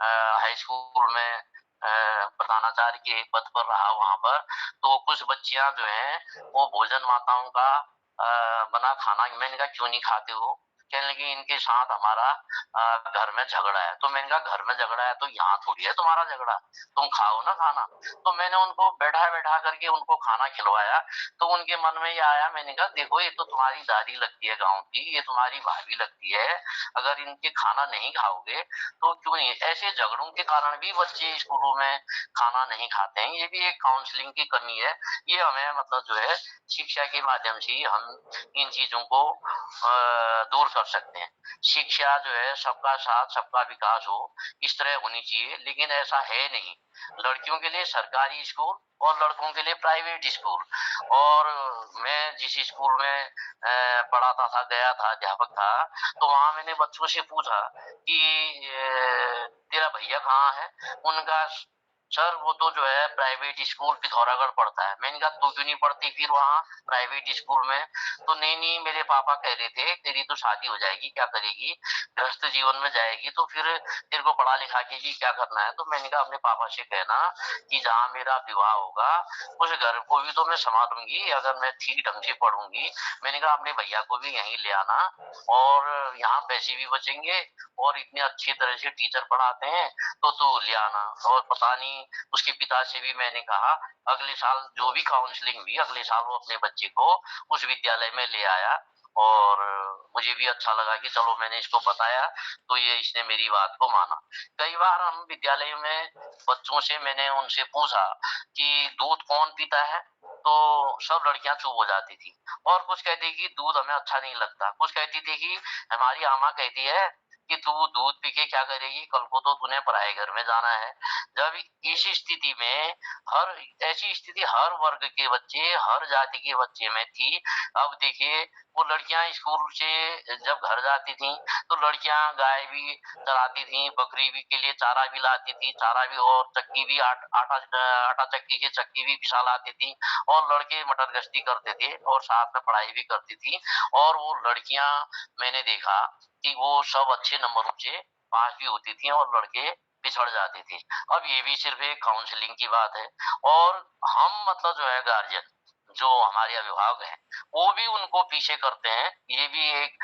S3: हाई स्कूल में प्रधानाचार्य के पद पर रहा, वहां पर तो कुछ बच्चियां जो हैं वो भोजन माताओं का बना खाना, मैंने कहा क्यों नहीं खाते हो, कहने लगी इनके साथ हमारा घर में झगड़ा है। तो मैंने कहा घर में झगड़ा है तो यहाँ थोड़ी है तुम्हारा झगड़ा, तुम खाओ ना खाना। तो मैंने उनको बैठा बैठा करके उनको खाना खिलवाया। तो उनके मन में ये आया, मैंने कहा देखो ये तो तुम्हारी दादी लगती है गाँव की, ये तुम्हारी भाभी लगती है, अगर इनके खाना नहीं खाओगे तो क्यों नहीं। ऐसे झगड़ों के कारण भी बच्चे स्कूलों में खाना नहीं खाते हैं, ये भी एक काउंसलिंग की कमी है। ये हमें मतलब जो है शिक्षा के माध्यम से हम इन चीजों को दूर कर सकते हैं। शिक्षा जो है सबका साथ सबका विकास हो, इस तरह होनी चाहिए, लेकिन ऐसा है नहीं। लड़कियों के लिए सरकारी स्कूल और लड़कों के लिए प्राइवेट स्कूल। और मैं जिस स्कूल में पढ़ाता था, गया था, अध्यापक था, तो वहां मैंने बच्चों से पूछा कि तेरा भैया कहाँ है। उनका सर वो तो जो है प्राइवेट स्कूल पिथौरागढ़ पढ़ता है। मैंने कहा तू क्यों नहीं पढ़ती फिर वहाँ प्राइवेट स्कूल में। तो नहीं मेरे पापा कह रहे थे तेरी तो शादी हो जाएगी, क्या करेगी, गृहस्थ जीवन में जाएगी, तो फिर तेरे को पढ़ा लिखा के भी क्या करना है। तो मैंने कहा अपने पापा से कहना कि जहाँ मेरा विवाह होगा उस घर को भी तो मैं संभालूंगी, अगर मैं ठीक ढंग से पढ़ूंगी। मैंने कहा अपने भैया को भी यहीं ले आना, और यहाँ पैसे भी बचेंगे और इतने अच्छी तरह से टीचर पढ़ाते हैं तो तू ले आना। और पता नहीं उसके पिता से भी मैंने कहा, अगले साल जो भी काउंसलिंग हुई, अगले साल वो अपने बच्चे को उस विद्यालय में ले आया। और मुझे भी अच्छा लगा कि चलो मैंने इसको बताया तो ये इसने मेरी बात को माना। कई बार हम विद्यालय में बच्चों से, मैंने उनसे पूछा कि दूध कौन पीता है, तो सब लड़कियां चुप हो जाती थी। और कुछ कहती कि दूध हमें अच्छा नहीं लगता, कुछ कहती थी कि हमारी आमा कहती है कि तू दूध पी के क्या करेगी, कल को तो तूने पराए घर में जाना है। जब इस स्थिति में, ऐसी स्थिति हर वर्ग के बच्चे, हर जाति के बच्चे में थी। अब देखिए वो लड़कियां स्कूल से जब घर जाती थी तो लड़कियां गाय भी चराती थी, बकरी भी के लिए चारा भी लाती थी, चारा भी, और चक्की भी, आटा चक्की की चक्की भी पिसा लाती थी। और लड़के मटर गश्ती करते थे और साथ में पढ़ाई भी करती थी। और वो लड़कियां मैंने देखा कि वो सब अच्छे नंबरों से पास भी होती थी और लड़के पिछड़ जाती थी। अब ये भी सिर्फ एक काउंसलिंग की बात है, और हम मतलब जो है गार्जियन, जो हमारे अभिभावक हैं, वो भी उनको पीछे करते हैं। ये भी एक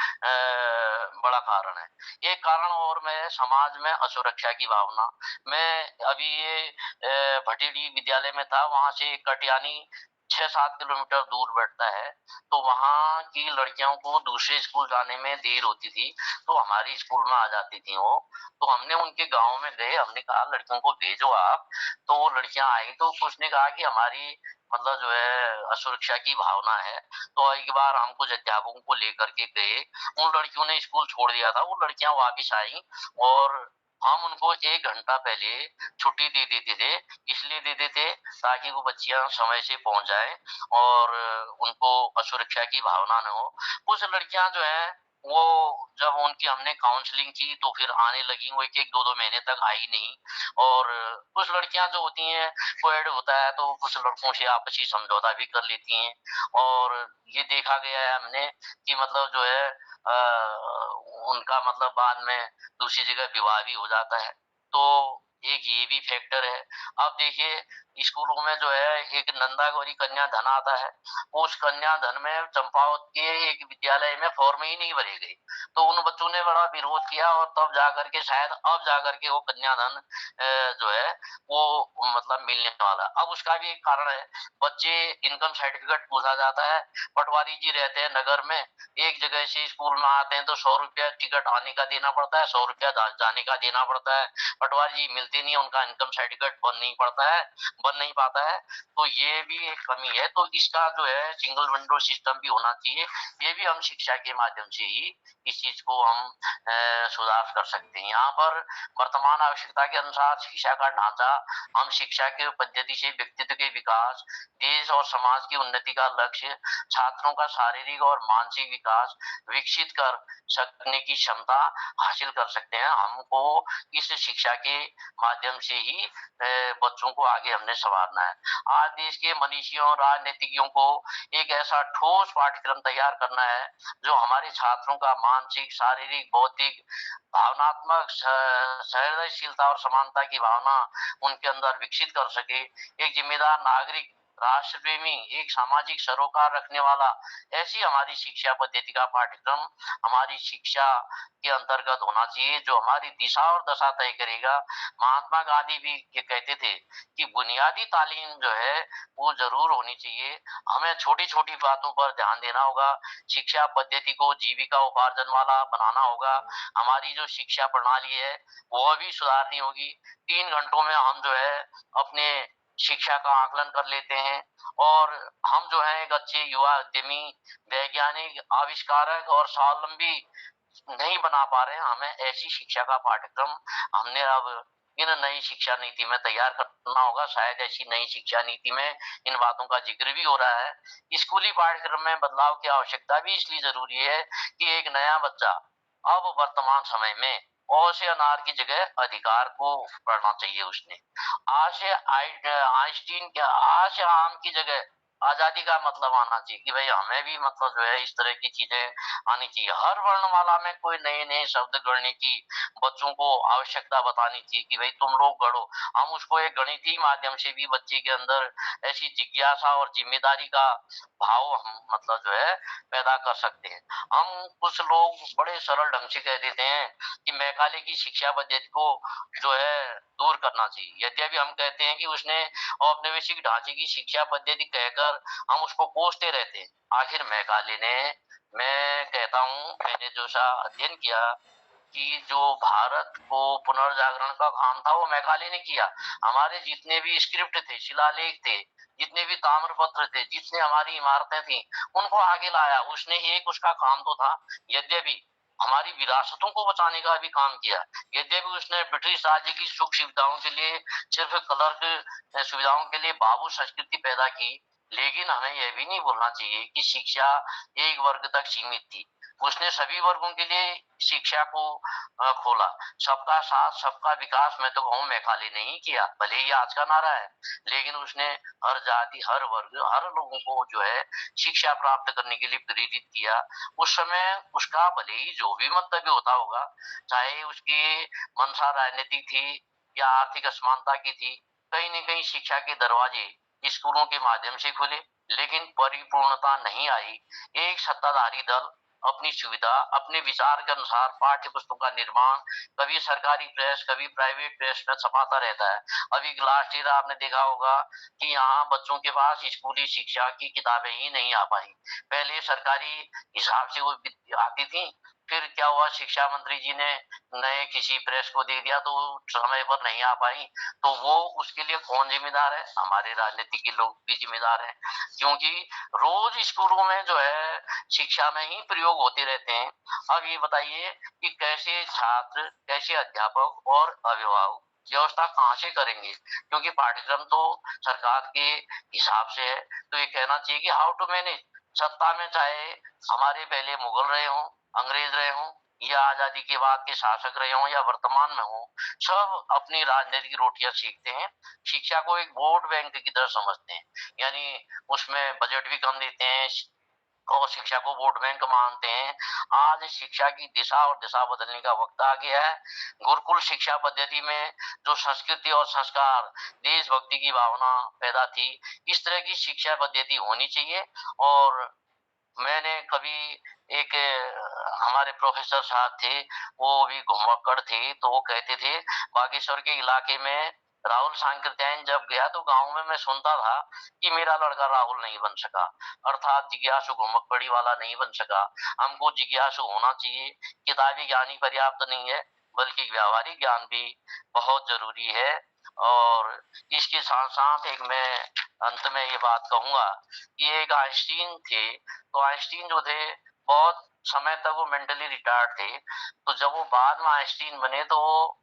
S3: बड़ा कारण है। एक कारण और मैं समाज में असुरक्षा की भावना। मैं अभी ये भटेड़ी विद्यालय में था, वहां से कटियानी 6-7 किलोमीटर दूर बैठता है, तो वहां की लड़कियों को दूसरे स्कूल जाने में देर होती थी, तो हमारी स्कूल में आ जाती थी वो। तो हमने उनके गांव में गए, हमने कहा लड़कियों को भेजो आप, तो वो लड़कियां आई, तो उसने कहा कि हमारी मतलब जो है असुरक्षा की भावना है। तो एक बार हम कुछ अध्यापकों को लेकर के गए, उन लड़कियों ने स्कूल छोड़ दिया था, वो लड़कियां वापिस आई, और हम उनको 1 घंटा पहले छुट्टी दे देते थे। इसलिए देते थे ताकि वो बच्चियां समय से पहुंच जाएं और उनको असुरक्षा की भावना न हो। कुछ लड़कियां जो है वो, जब उनकी हमने काउंसलिंग की तो फिर आने लगी, वो 1-1, 2-2 महीने तक आई नहीं। और कुछ लड़कियां जो होती हैं, कोएड होता है तो कुछ लड़कों से आपसी समझौता भी कर लेती हैं, और ये देखा गया है हमने कि मतलब जो है उनका मतलब बाद में दूसरी जगह विवाह भी हो जाता है। तो एक ये भी फैक्टर है। अब देखिए स्कूलों में जो है एक नंदा गौरी कन्या धन आता है, उस कन्या धन में चंपावत के एक विद्यालय में फॉर्म ही नहीं भरे गए, तो उन बच्चों ने बड़ा विरोध किया, और तब जाकर के शायद अब जाकर के वो कन्याधन जो है वो मतलब मिलने वाला। अब उसका भी एक कारण है, बच्चे इनकम सर्टिफिकेट पूछा जाता है, पटवारी जी रहते हैं नगर में, एक जगह से स्कूल में आते हैं तो 100 रुपया टिकट आने का देना पड़ता है, 100 रुपया जाने का देना पड़ता है। पटवारी जी मिलते नहीं, उनका इनकम सर्टिफिकेट बन नहीं पाता है। तो ये भी एक कमी है। तो इसका जो है सिंगल विंडो सिस्टम भी होना चाहिए। ये भी हम शिक्षा के माध्यम से ही इस चीज को हम सुधार कर सकते हैं। यहाँ पर वर्तमान आवश्यकता के अनुसार शिक्षा का ढांचा, हम शिक्षा के पद्धति से व्यक्तित्व के विकास, देश और समाज की उन्नति का लक्ष्य, छात्रों का शारीरिक और मानसिक विकास विकसित कर सकने की क्षमता हासिल कर सकते हैं। हमको इस शिक्षा के माध्यम से ही बच्चों को आगे हमने संवारना है। आज देश के मनीषियों, राजनीतिज्ञों को एक ऐसा ठोस पाठ्यक्रम तैयार करना है जो हमारे छात्रों का मानसिक, शारीरिक, बौद्धिक, भावनात्मक सहृदयशीलता और समानता की भावना उनके अंदर विकसित कर सके। एक जिम्मेदार नागरिक, राष्ट्र प्रेमी, एक सामाजिक सरोकार रखने वाला, ऐसी हमारी शिक्षा पद्धति का पाठ्यक्रम हमारी शिक्षा के अंतर्गत होना चाहिए, जो हमारी दिशा और दशा तय करेगा। महात्मा गांधी भी ये कहते थे कि बुनियादी तालीम जो है वो जरूर होनी चाहिए। हमें छोटी छोटी बातों पर ध्यान देना होगा, शिक्षा पद्धति को जीविका उपार्जन वाला बनाना होगा। हमारी जो शिक्षा प्रणाली है वो भी सुधारनी होगी। 3 घंटों में हम जो है अपने शिक्षा का आकलन कर लेते हैं, और हम जो है एक अच्छे युवा उद्यमी, वैज्ञानिक, आविष्कारक और स्वावलंबी नहीं बना पा रहे हैं। हमें ऐसी शिक्षा का पाठ्यक्रम हमने अब इन नई शिक्षा नीति में तैयार करना होगा। शायद ऐसी नई शिक्षा नीति में इन बातों का जिक्र भी हो रहा है। स्कूली पाठ्यक्रम में बदलाव की आवश्यकता भी इसलिए जरूरी है कि एक नया बच्चा अब वर्तमान समय में अ से अनार की जगह अधिकार को पढ़ना चाहिए। उसने आ से आइंस्टीन के आ से आम की जगह आजादी का मतलब आना चाहिए कि भाई हमें भी मतलब जो है इस तरह की चीजें आनी चाहिए। हर वर्णमाला में कोई नए नए शब्द गढ़ने की बच्चों को आवश्यकता बतानी चाहिए कि भाई तुम लोग गढ़ो। हम उसको एक गणितीय माध्यम से भी बच्चे के अंदर ऐसी जिज्ञासा और जिम्मेदारी का भाव हम मतलब जो है पैदा कर सकते हैं। हम कुछ लोग बड़े सरल ढंग से कह देते हैं कि मैकाले की शिक्षा पद्धति को जो है दूर करना चाहिए। यद्यपि हम कहते हैं कि उसने औपनिवेशिक ढांचे की शिक्षा पद्धति कहकर हम उसको कोसते रहते हैं। आखिर मैकाले ने, मैं कहता हूँ, मैंने जो सा अध्ययन किया कि जो भारत को पुनर्जागरण का काम था वो मैकाले ने किया। हमारे जितने भी स्क्रिप्ट थे, शिलालेख थे, जितने भी ताम्रपत्र थे, जितने हमारी इमारतें थी, उनको आगे लाया उसने। एक उसका काम तो था। यद्यपि हमारी विरासतों को बचाने का भी काम किया। यद्यपि उसने ब्रिटिश राज्य की सुख सुविधाओं के लिए, सिर्फ क्लर्क सुविधाओं के लिए बाबू संस्कृति पैदा की, लेकिन हमें यह भी नहीं भूलना चाहिए कि शिक्षा एक वर्ग तक सीमित थी। उसने सभी वर्गों के लिए शिक्षा को खोला। सबका साथ सबका विकास में तो कहूँ मैकाले ने ही किया, भले ही आज का नारा है, लेकिन उसने हर जाति, हर वर्ग, हर लोगों को जो है शिक्षा प्राप्त करने के लिए प्रेरित किया। उस समय उसका भले ही जो भी मंतव्य होता होगा, चाहे उसकी मंशा राजनीतिक थी या आर्थिक असमानता की थी। कहीं न कहीं शिक्षा के दरवाजे स्कूलों के माध्यम से खुले, लेकिन परिपूर्णता नहीं आई। एक सत्ताधारी दल अपनी सुविधा, अपने विचार के अनुसार पाठ्य पुस्तकों का निर्माण कभी सरकारी प्रेस, कभी प्राइवेट प्रेस में छपाता रहता है। अभी लास्ट ईयर आपने देखा होगा कि यहाँ बच्चों के पास स्कूली शिक्षा की किताबें ही नहीं आ पाई। पहले सरकारी हिसाब से वो आती थी, फिर क्या हुआ, शिक्षा मंत्री जी ने नए किसी प्रेस को दे दिया तो समय पर नहीं आ पाई। तो वो उसके लिए कौन जिम्मेदार है? हमारे राजनीतिक के लोग भी जिम्मेदार हैं, क्योंकि रोज स्कूलों में जो है शिक्षा में ही प्रयोग होते रहते हैं। अब ये बताइए कि कैसे छात्र, कैसे अध्यापक और अभिभावक व्यवस्था कहाँ से करेंगे, क्योंकि पाठ्यक्रम तो सरकार के हिसाब से है। तो ये कहना चाहिए कि हाउ टू मैनेज। सत्ता में चाहे हमारे पहले मुगल रहे हों, अंग्रेज रहे हों, या आजादी के बाद के शासक रहे हों, या वर्तमान में हों, सब अपनी राजनीतिक रोटियां सीखते हैं। शिक्षा को एक वोट बैंक की तरह समझते हैं, यानी उसमें बजट भी कम देते हैं और शिक्षा को वोट बैंक मानते हैं। आज शिक्षा की दिशा और दिशा बदलने का वक्त आ गया है। गुरुकुल शिक्षा पद्धति में जो संस्कृति और संस्कार, देशभक्ति की भावना पैदा थी, इस तरह की शिक्षा पद्धति होनी चाहिए। और मैंने कभी एक हमारे प्रोफेसर साहब थे, वो भी घुमक्कड़ थे, तो वो कहते थे बागेश्वर के इलाके में राहुल सांकृत्यायन जब गया तो गांव में मैं सुनता था कि मेरा लड़का राहुल नहीं बन सका, अर्थात जिज्ञासु घुमक्कड़ी वाला नहीं बन सका। हमको जिज्ञासु होना चाहिए। किताबी ज्ञान ही पर्याप्त नहीं है, बल्कि व्यावहारिक ज्ञान भी बहुत जरूरी है। और इसके साथ साथ एक मैं अंत में ये बात कहूंगा कि एक आइंस्टीन थे, तो आइंस्टीन जो थे बहुत समय तक वो मेंटली रिटायर्ड थे। तो जब वो बाद में आइंस्टीन बने तो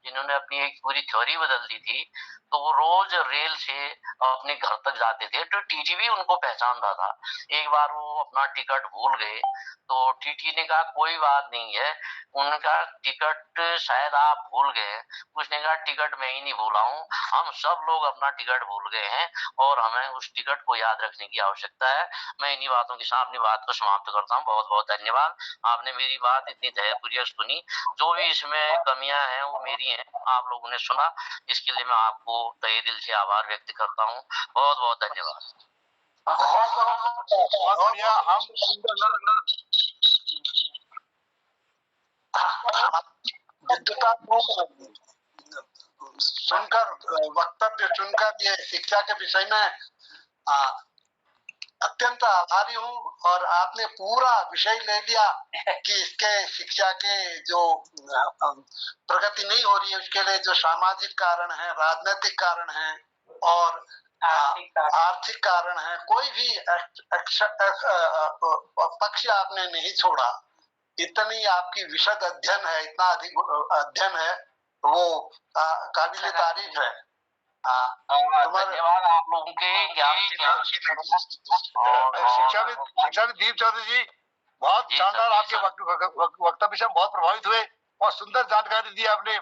S3: जिन्होंने अपनी एक पूरी थ्योरी बदल दी थी, तो वो रोज रेल से अपने घर तक जाते थे, तो टीटी भी उनको पहचानता था। एक बार वो अपना टिकट भूल गए तो टीटी ने कहा कोई बात नहीं है, उनका टिकट शायद आप भूल गए। उसने कहा टिकट मैं ही नहीं भूला हूँ, हम सब लोग अपना टिकट भूल गए हैं और हमें उस टिकट को याद रखने की आवश्यकता है। मैं इन्हीं बातों के साथ अपनी बात को समाप्त करता हूँ। बहुत बहुत धन्यवाद, आपने मेरी बात इतनी धैर्यपूर्वक सुनी। जो भी इसमें कमियां हैं वो मेरी हैं, आप लोगों ने सुना, इसके लिए मैं आपको तहे दिल से आभार व्यक्त करता हूँ। बहुत बहुत धन्यवाद।
S4: बहुत बढ़िया। हम विद्युता को सुनकर, वक्तव्य सुनकर ये शिक्षा के विषय में अत्यंत आभारी हूँ। और आपने पूरा विषय ले लिया कि इसके शिक्षा के जो प्रगति नहीं हो रही है उसके लिए जो सामाजिक कारण है, राजनीतिक कारण है और आर्थिक कारण है, कोई भी पक्ष आपने नहीं छोड़ा। इतनी आपकी विशद अध्ययन है, इतना अधिक अध्ययन है, वो काबिले तारीफ है।
S3: धन्यवाद आप लोगों के ज्ञान
S4: शिक्षाविद दीप चौधरी जी, बहुत शानदार आपके वक्तव्य से हम बहुत प्रभावित हुए और सुंदर जानकारी दी आपने।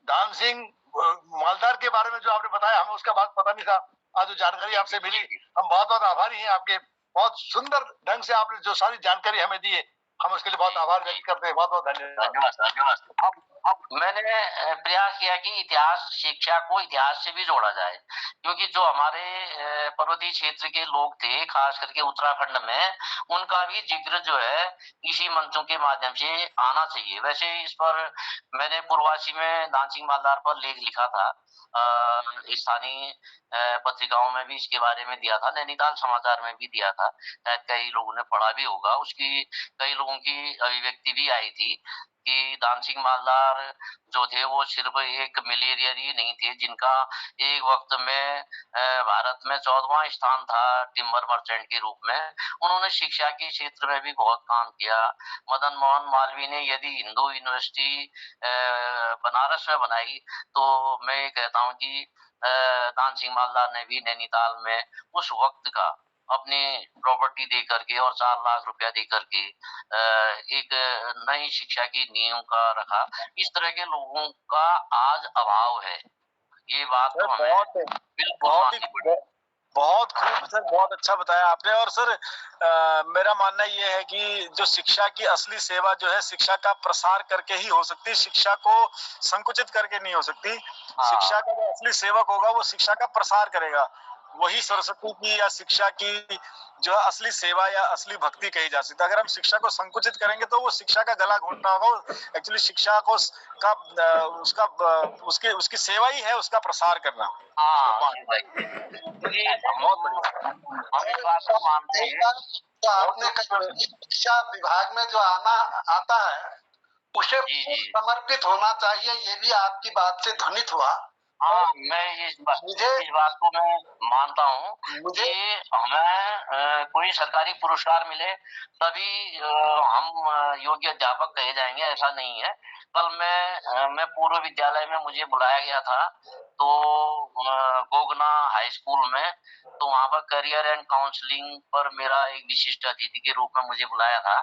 S4: दान सिंह मालदार के बारे में जो आपने बताया, हमें उसका बात पता नहीं था, आज जो जानकारी आपसे मिली, हम बहुत बहुत आभारी हैं आपके। बहुत सुंदर ढंग से आपने जो सारी जानकारी हमें दी है, हम उसके लिए बहुत आभार व्यक्त करते हैं। बहुत बहुत धन्यवाद।
S3: अब मैंने प्रयास किया कि इतिहास, शिक्षा को इतिहास से भी जोड़ा जाए, क्योंकि जो हमारे पर्वतीय क्षेत्र के लोग थे, खास करके उत्तराखंड में, उनका भी जिक्र जो है इसी मंचों के माध्यम से आना चाहिए। वैसे इस पर मैंने पूर्वासी में दान सिंह मालदार पर लेख लिखा था, स्थानीय पत्रिकाओं में भी इसके बारे में दिया था, नैनीताल समाचार में भी दिया था, शायद कई लोगों ने पढ़ा भी होगा। उसकी कई लोगों की अभिव्यक्ति भी आई थी कि दान सिंह मालदार जो थे वो सिर्फ एक मिलियनियर ही नहीं थे, जिनका एक वक्त में भारत में 14वां स्थान था टिम्बर मर्चेंट के रूप में। उन्होंने शिक्षा के क्षेत्र में भी बहुत काम किया। मदन मोहन मालवीय ने यदि हिंदू यूनिवर्सिटी बनारस में बनाई, तो मैं ये कहता हूँ कि दान सिंह मालदार ने भी नैनीताल में उस वक्त का अपनी प्रॉपर्टी दे करके और 4 लाख रुपया दे करके एक नई शिक्षा की नींव का रखा। इस तरह के लोगों का आज अभाव है, ये बात तो हमें बिल्कुल माननी पड़ेगी।
S5: बहुत खूब सर, बहुत अच्छा बताया आपने। और सर मेरा मानना ये है कि जो शिक्षा की असली सेवा जो है शिक्षा का प्रसार करके ही हो सकती है, शिक्षा को संकुचित करके नहीं हो सकती। शिक्षा का जो असली सेवक होगा वो शिक्षा का प्रसार करेगा, वही सरस्वती की या शिक्षा की जो है असली सेवा या असली भक्ति कही जा सकती है। अगर हम शिक्षा को संकुचित करेंगे तो वो शिक्षा का गला घोंटना होगा। एक्चुअली शिक्षा को का उसका उसकी उसकी सेवा ही है उसका प्रसार करना।
S3: हाँ
S5: उसको
S3: भाई, क्योंकि
S5: बहुत बढ़िया।
S3: हम इस बात को मानते हैं।
S4: तो आपने शिक्षा विभाग में जो आता है उसे
S3: जी, जी।
S4: समर्पित होना चाहिए, ये भी आपकी बात से ध्वनित हुआ।
S3: हाँ, मैं इस बात को मैं मानता हूँ कि हमें कोई सरकारी पुरस्कार मिले तभी हम योग्य अध्यापक कहे जाएंगे, ऐसा नहीं है। कल मैं पूर्व विद्यालय में मुझे बुलाया गया था, तो गोगना हाई स्कूल में, तो वहाँ पर करियर एंड काउंसलिंग पर मेरा एक विशिष्ट अतिथि के रूप में मुझे बुलाया था।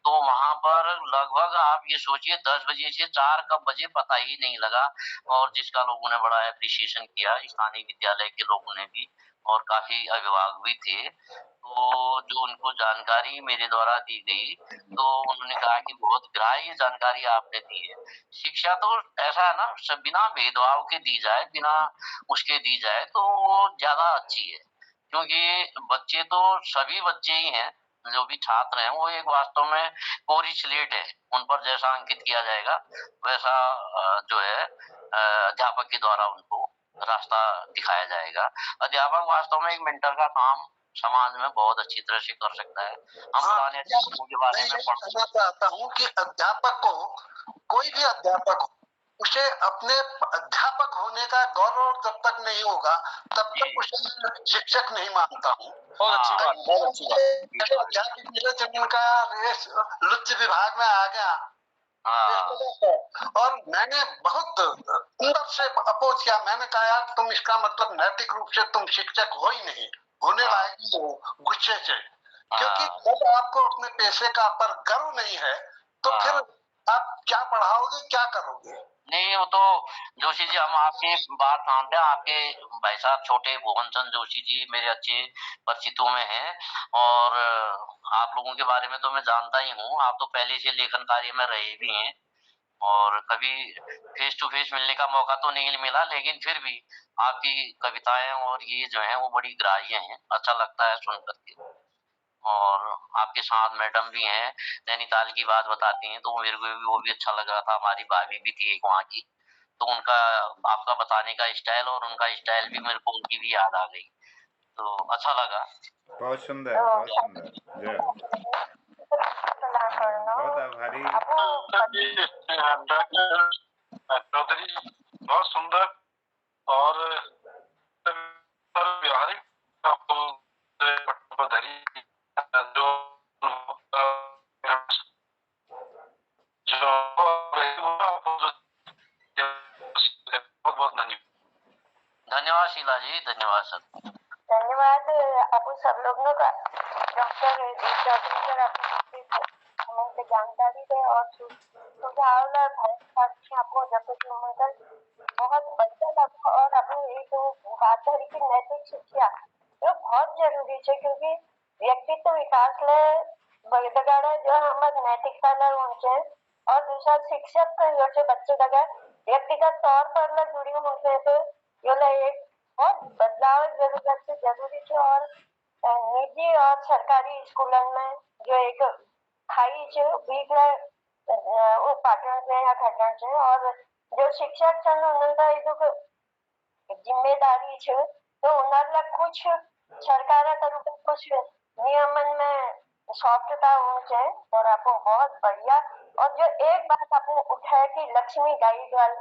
S3: तो वहाँ पर लगभग आप ये सोचिए 10 बजे से 4 कब बजे पता ही नहीं लगा, और जिसका लोगों ने बड़ा एप्रिसिएशन किया, स्थानीय विद्यालय के लोगों ने भी, और काफी अभिभावक भी थे। तो जो उनको जानकारी मेरे द्वारा दी गई, तो उन्होंने कहा कि बहुत ग्राह्य जानकारी आपने दी है। शिक्षा तो ऐसा है ना, सब बिना भेदभाव के दी जाए, बिना उसके दी जाए तो वो ज्यादा अच्छी है। क्योंकि बच्चे तो सभी बच्चे ही हैं, जो भी छात्र हैं वो एक वास्तव में कोरी स्लेट है, उन पर जैसा अंकित किया जाएगा वैसा जो है अध्यापक के द्वारा उनको रास्ता दिखाया जाएगा। अध्यापक वास्तव में एक मेंटर का काम समाज में बहुत अच्छी तरह से कर सकता है। हम पुराने अध्यापकों के बारे में
S4: पढ़ना चाहता हूँ कि अध्यापक को, कोई भी अध्यापक हो, उसे अपने अध्यापक होने का गौरव जब तक नहीं होगा तब तक उसे शिक्षक नहीं मानता हूँ।
S5: बहुत अच्छी बात, बहुत अच्छी बात।
S4: अध्यापक मिले जिनका रेस लुच्च विभाग में आ गया, और मैंने बहुत अंदर से अपोज किया। मैंने कहा यार तुम इसका मतलब नैतिक रूप से तुम शिक्षक हो ही नहीं, होने लायक ही हो गुस्से से, क्योंकि जब आपको अपने पेशे का पर गर्व नहीं है तो फिर आप क्या पढ़ाओगे, क्या करोगे?
S3: नहीं, वो तो जोशी जी, हम आपकी बात मानते हैं। आपके भाई साहब छोटे भुवन चंद जोशी जी मेरे अच्छे परिचितों में हैं, और आप लोगों के बारे में तो मैं जानता ही हूँ। आप तो पहले से लेखन कार्य में रहे भी हैं, और कभी फेस टू फेस मिलने का मौका तो नहीं मिला, लेकिन फिर भी आपकी कविताएं और ये जो है वो बड़ी ग्राह्य हैं, अच्छा लगता है सुन करके। और आपके साथ मैडम भी हैं, नैनीताल की बात बताती हैं, तो मेरे को भी वो भी अच्छा लग रहा था। हमारी भाभी भी थी एक वहाँ की, तो उनका आपका बताने का स्टाइल और उनका स्टाइल भी मेरे को उनकी भी याद आ गई, तो अच्छा लगा।
S1: बहुत सुंदर, बहुत सुंदर। जय हो। बहुत आभारी।
S6: चौधरी बहुत सुंदर और व्यवहारिक जो बहुत
S3: धन्यवाद शीला जी, धन्यवाद सर।
S2: धन्यवाद आप सब लोगों का। डॉक्टर दीप चौधरी सर आपने हमें जानकारी दे और सुझाव आपको जब बहुत बढ़िया लगा। और अपनी एक बात करी कि नैतिक शिक्षा तो बहुत जरूरी है, क्योंकि व्यक्तित्व विकास बगड़े जो हमारे नैतिकता होते, और दूसरा शिक्षक जो बच्चे लगा व्यक्तिगत तौर पर जुड़ी होते, तो ये एक बहुत बदलाव जरूरी है। और निजी और सरकारी स्कूलों में जो एक खाई है वो पाटन से या घटन से, और जो शिक्षक छन उनका जिम्मेदारी है, तो उन्हें कुछ सरकार तरफ कुछ नियमन में सॉफ्टता होनी चाहिए। और आपको बहुत बढ़िया, और जो एक बात आपने उठाया कि लक्ष्मी गाइडवाल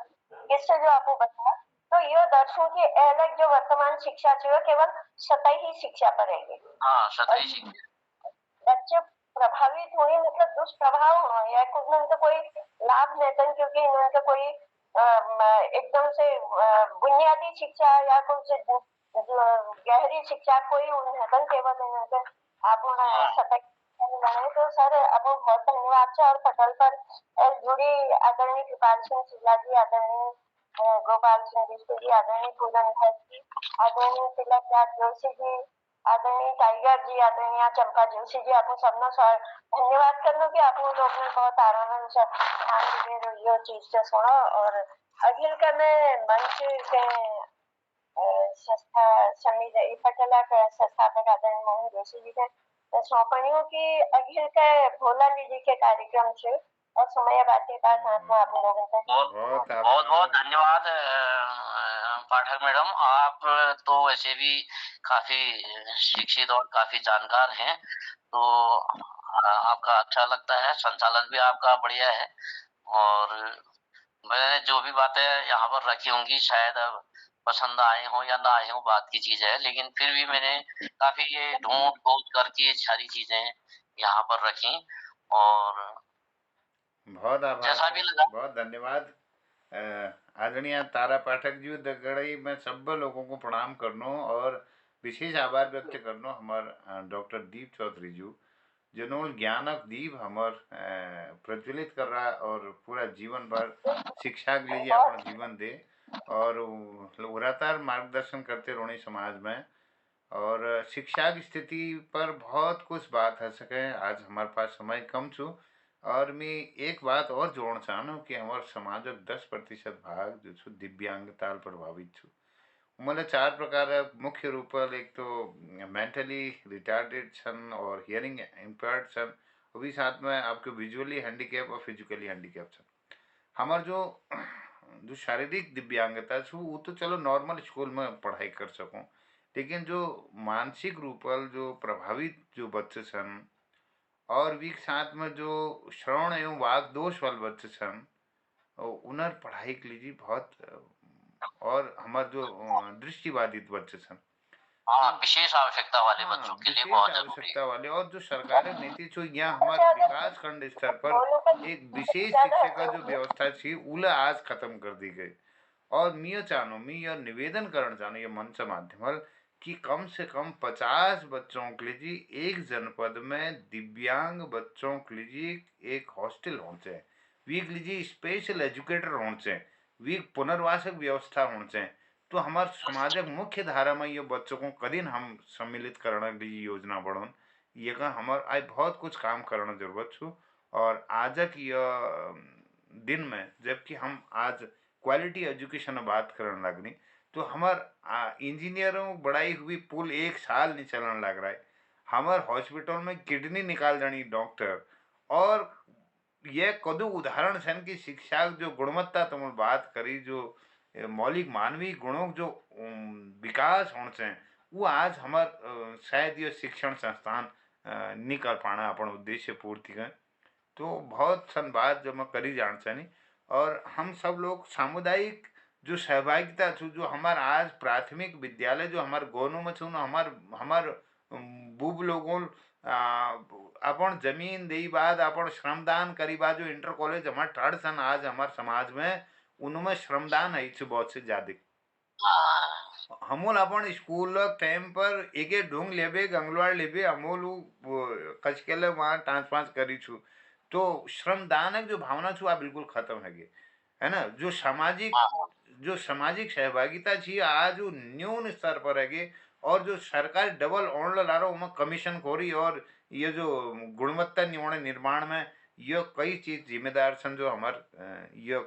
S2: किससे जो आपको बताया, तो ये दर्शकों की अलग जो वर्तमान शिक्षा है केवल सतही शिक्षा पर रहेगी।
S3: हाँ, सतही शिक्षा।
S2: बच्चे प्रभावित हुए मतलब दुष्प्रभाव हुआ या कुछ उनका कोई लाभ नहीं था, क्योंकि उनका कोई एकदम से बुनियादी शिक्षा या कुछ गहरी शिक्षा कोई नहीं, केवल आप सतही तो सर अब बहुत धन्यवाद। और पटल पर जुड़ी आदरणीय कृपाल सिंह शीला जी, आदरणीय गोपाल सिंह जोशी जी, आदरणीय पूनम भट्ट जी, आदरणीय तिलक राज जोशी जी, आदरणीय टाइगर जी, आदरणीय चंपा जोशी जी, आपको सबनो धन्यवाद करनो कि आप लोग ने बहुत आराम से ध्यान दिए यो चीज से सुनो। और अखिल का मैं मंच के संस्था समिति पटला के संस्थापक आदरणीय मोहन जोशी जी के सौंपणियों की अखिल के भोला जी के कार्यक्रम से और समय बातें का साथ में आप लोगों को
S1: बहुत
S3: बहुत बहुत धन्यवाद पाठक मैडम। आप तो वैसे भी काफी शिक्षित और काफी जानकार हैं, तो आपका अच्छा लगता है, संचालन भी आपका बढ़िया है। और मैंने जो भी बातें यहाँ पर रखी होंगी शायद अब पसंद आए हो या ना आए हो, बात की चीज है, लेकिन फिर भी मैंने काफी ये ढूंढ खोज करके ये सारी चीजें यहाँ पर रखी। और
S1: बहुत आभार
S3: जैसा भी
S1: सर,
S3: लगा।
S1: बहुत धन्यवाद। आदरणीय तारा पाठक जी दगड़ई मैं सब लोगों को प्रणाम करनो और विशेष आभार व्यक्त करनो हमार डॉक्टर दीप चौधरी जी, जिन्होंने ज्ञानक दीप हमार प्रज्वलित कर रहा और पूरा जीवन भर शिक्षा के लिए अपना जीवन दे और लगातार मार्गदर्शन करते रोणी समाज में। और शिक्षा की स्थिति पर बहुत कुछ बात है सके, आज हमारे पास समय कम छू। और मैं एक बात और जोड़ना चाहूँ कि हमारे समाज 10% भाग जो छू दिव्यांगता प्रभावित छू। मतलब 4 प्रकार मुख्य रूप एक तो मेंटली रिटार्डेड छन और हियरिंग इम्पेयर्ड छन, वो भी साथ में आपके विजुअली हैंडीकैप और फिजिकली हैंडीकैप छन। हमार जो शारीरिक दिव्यांगता छू वो तो चलो नॉर्मल स्कूल में पढ़ाई कर सकूं, लेकिन जो मानसिक रूप जो प्रभावित जो बच्चे छन और भी साथ में जो श्रवण एवं वाक दोष वाले बच्चे छन उन्हें पढ़ाई के लिए बहुत और हमारे जो दृष्टिबाधित बच्चे छन
S3: हाँ, विशेष आवश्यकता वाले
S1: हाँ
S3: बच्चों के लिए
S1: विशेष
S3: बहुत जरूरी है।
S1: आवश्यकता वाले और जो सरकारी नीति छो यहाँ हमारे विकास खंड स्तर पर एक विशेष शिक्षा का जो व्यवस्था थी उले आज खत्म कर दी गई। और मी और निवेदन करण चाहूँ ये मंच माध्यम कि कम से कम 50 बच्चों के लिए एक जनपद में दिव्यांग बच्चों के लिए एक हॉस्टल होना चाहिए, वी के लिए स्पेशल एजुकेटर होना चाहिए, वी पुनर्वासक व्यवस्था होना चाहिए। तो हमारे समाजक मुख्य धारा में ये बच्चों को कदिन हम सम्मिलित करने के लिए योजना बढ़न ये का हमार आज बहुत कुछ काम करना जरूरत छू। और आज की दिन में जबकि हम आज क्वालिटी एजुकेशन में बात करने लगनी तो हमार इंजीनियरों बढ़ाई हुई पुल 1 साल नहीं चलने लग रहा है, हमार हॉस्पिटल में किडनी निकाल जानी डॉक्टर। और यह कदू उदाहरण छन कि शिक्षा जो गुणवत्ता तुम बात करी जो मौलिक मानवीय गुणों जो विकास होने चाहिए वो आज हमार शायद ये शिक्षण संस्थान नहीं कर पाना अपन उद्देश्य पूर्ति कर। तो बहुत सन बात जो मैं करी जान चाहनी और हम सब लोग सामुदायिक जो सहभागिता छू जो हमार आज प्राथमिक विद्यालय जो हमार गोनों में छू ना हमार हमार बूब लोगों अपन जमीन दे बाद अपन श्रमदान करी बाद जो इंटर कॉलेज हमार थर्ड सन आज हमार समाज में उनमें श्रमदान है बहुत से ज्यादा। हमोल अपन स्कूल टाइम पर एक ढोंग लेबे गंगलवाड़ लेबे हमोल कचकेले वहाँ टाँच पाँच करी छू। तो श्रमदान जो भावना छू आ बिल्कुल खत्म है ना। जो सामाजिक सहभागिता छी आज वो न्यून स्तर पर है और जो सरकार डबल ऑन ला रहा कमीशन खोरी और ये जो गुणवत्ता निर्माण में ये कई चीज जिम्मेदार सन जो हमार ये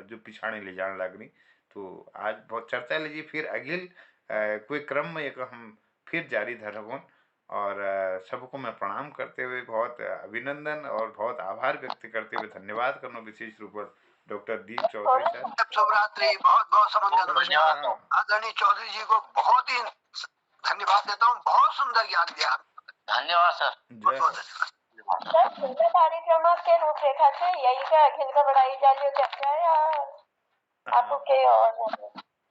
S1: जो पिछाड़ी ले जाने लगनी। तो आज बहुत चर्चा लीजिए फिर अगिल कोई क्रम में एक हम फिर जारी धरवन। और सबको मैं प्रणाम करते हुए बहुत अभिनंदन और बहुत आभार व्यक्त करते हुए धन्यवाद करना विशेष रूप से डॉक्टर दीप चौधरी साहब।
S4: शुभरात्रि, बहुत बहुत समंजस। आदरणीय चौधरी जी को बहुत ही धन्यवाद देता हूँ, बहुत सुंदर ज्ञान दिया।
S3: धन्यवाद सर।
S2: सर पूरे कार्यक्रम के रूपरेखा से यही का अखिल का बढ़ाई जाली चर्चा है आपको के और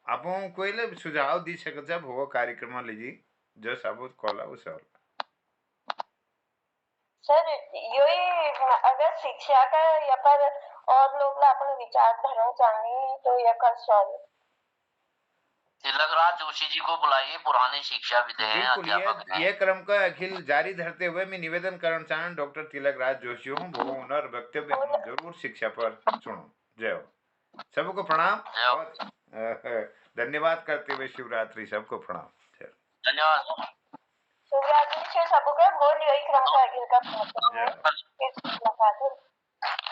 S1: आपो कोई सुझाव दी सकते जब हो कार्यक्रम लीजिए जो सबूत कॉला उसे और
S2: सर यही अगर शिक्षा का या पर और लोग अपने विचार धरण चाहिए तो यह कर सॉल्व
S3: तिलकराज जोशी जी को बुलाइए, पुराने शिक्षाविद हैं,
S1: अध्यापक हैं। ये क्रम का अखिल जारी धरते हुए मैं निवेदन करण चाहूँ डॉक्टर तिलकराज जोशी हूँ वो उनर वक्तव्य जरूर शिक्षा पर सुनो। जय हो। सबको प्रणाम।
S3: जय हो।
S1: बहुत धन्यवाद करते हुए शिवरात्रि, सबको प्रणाम।
S3: धन्यवाद।
S2: शिवरात्रि છે સબકે બોલ્યો એક રમતા ગીરકા
S1: जय हो।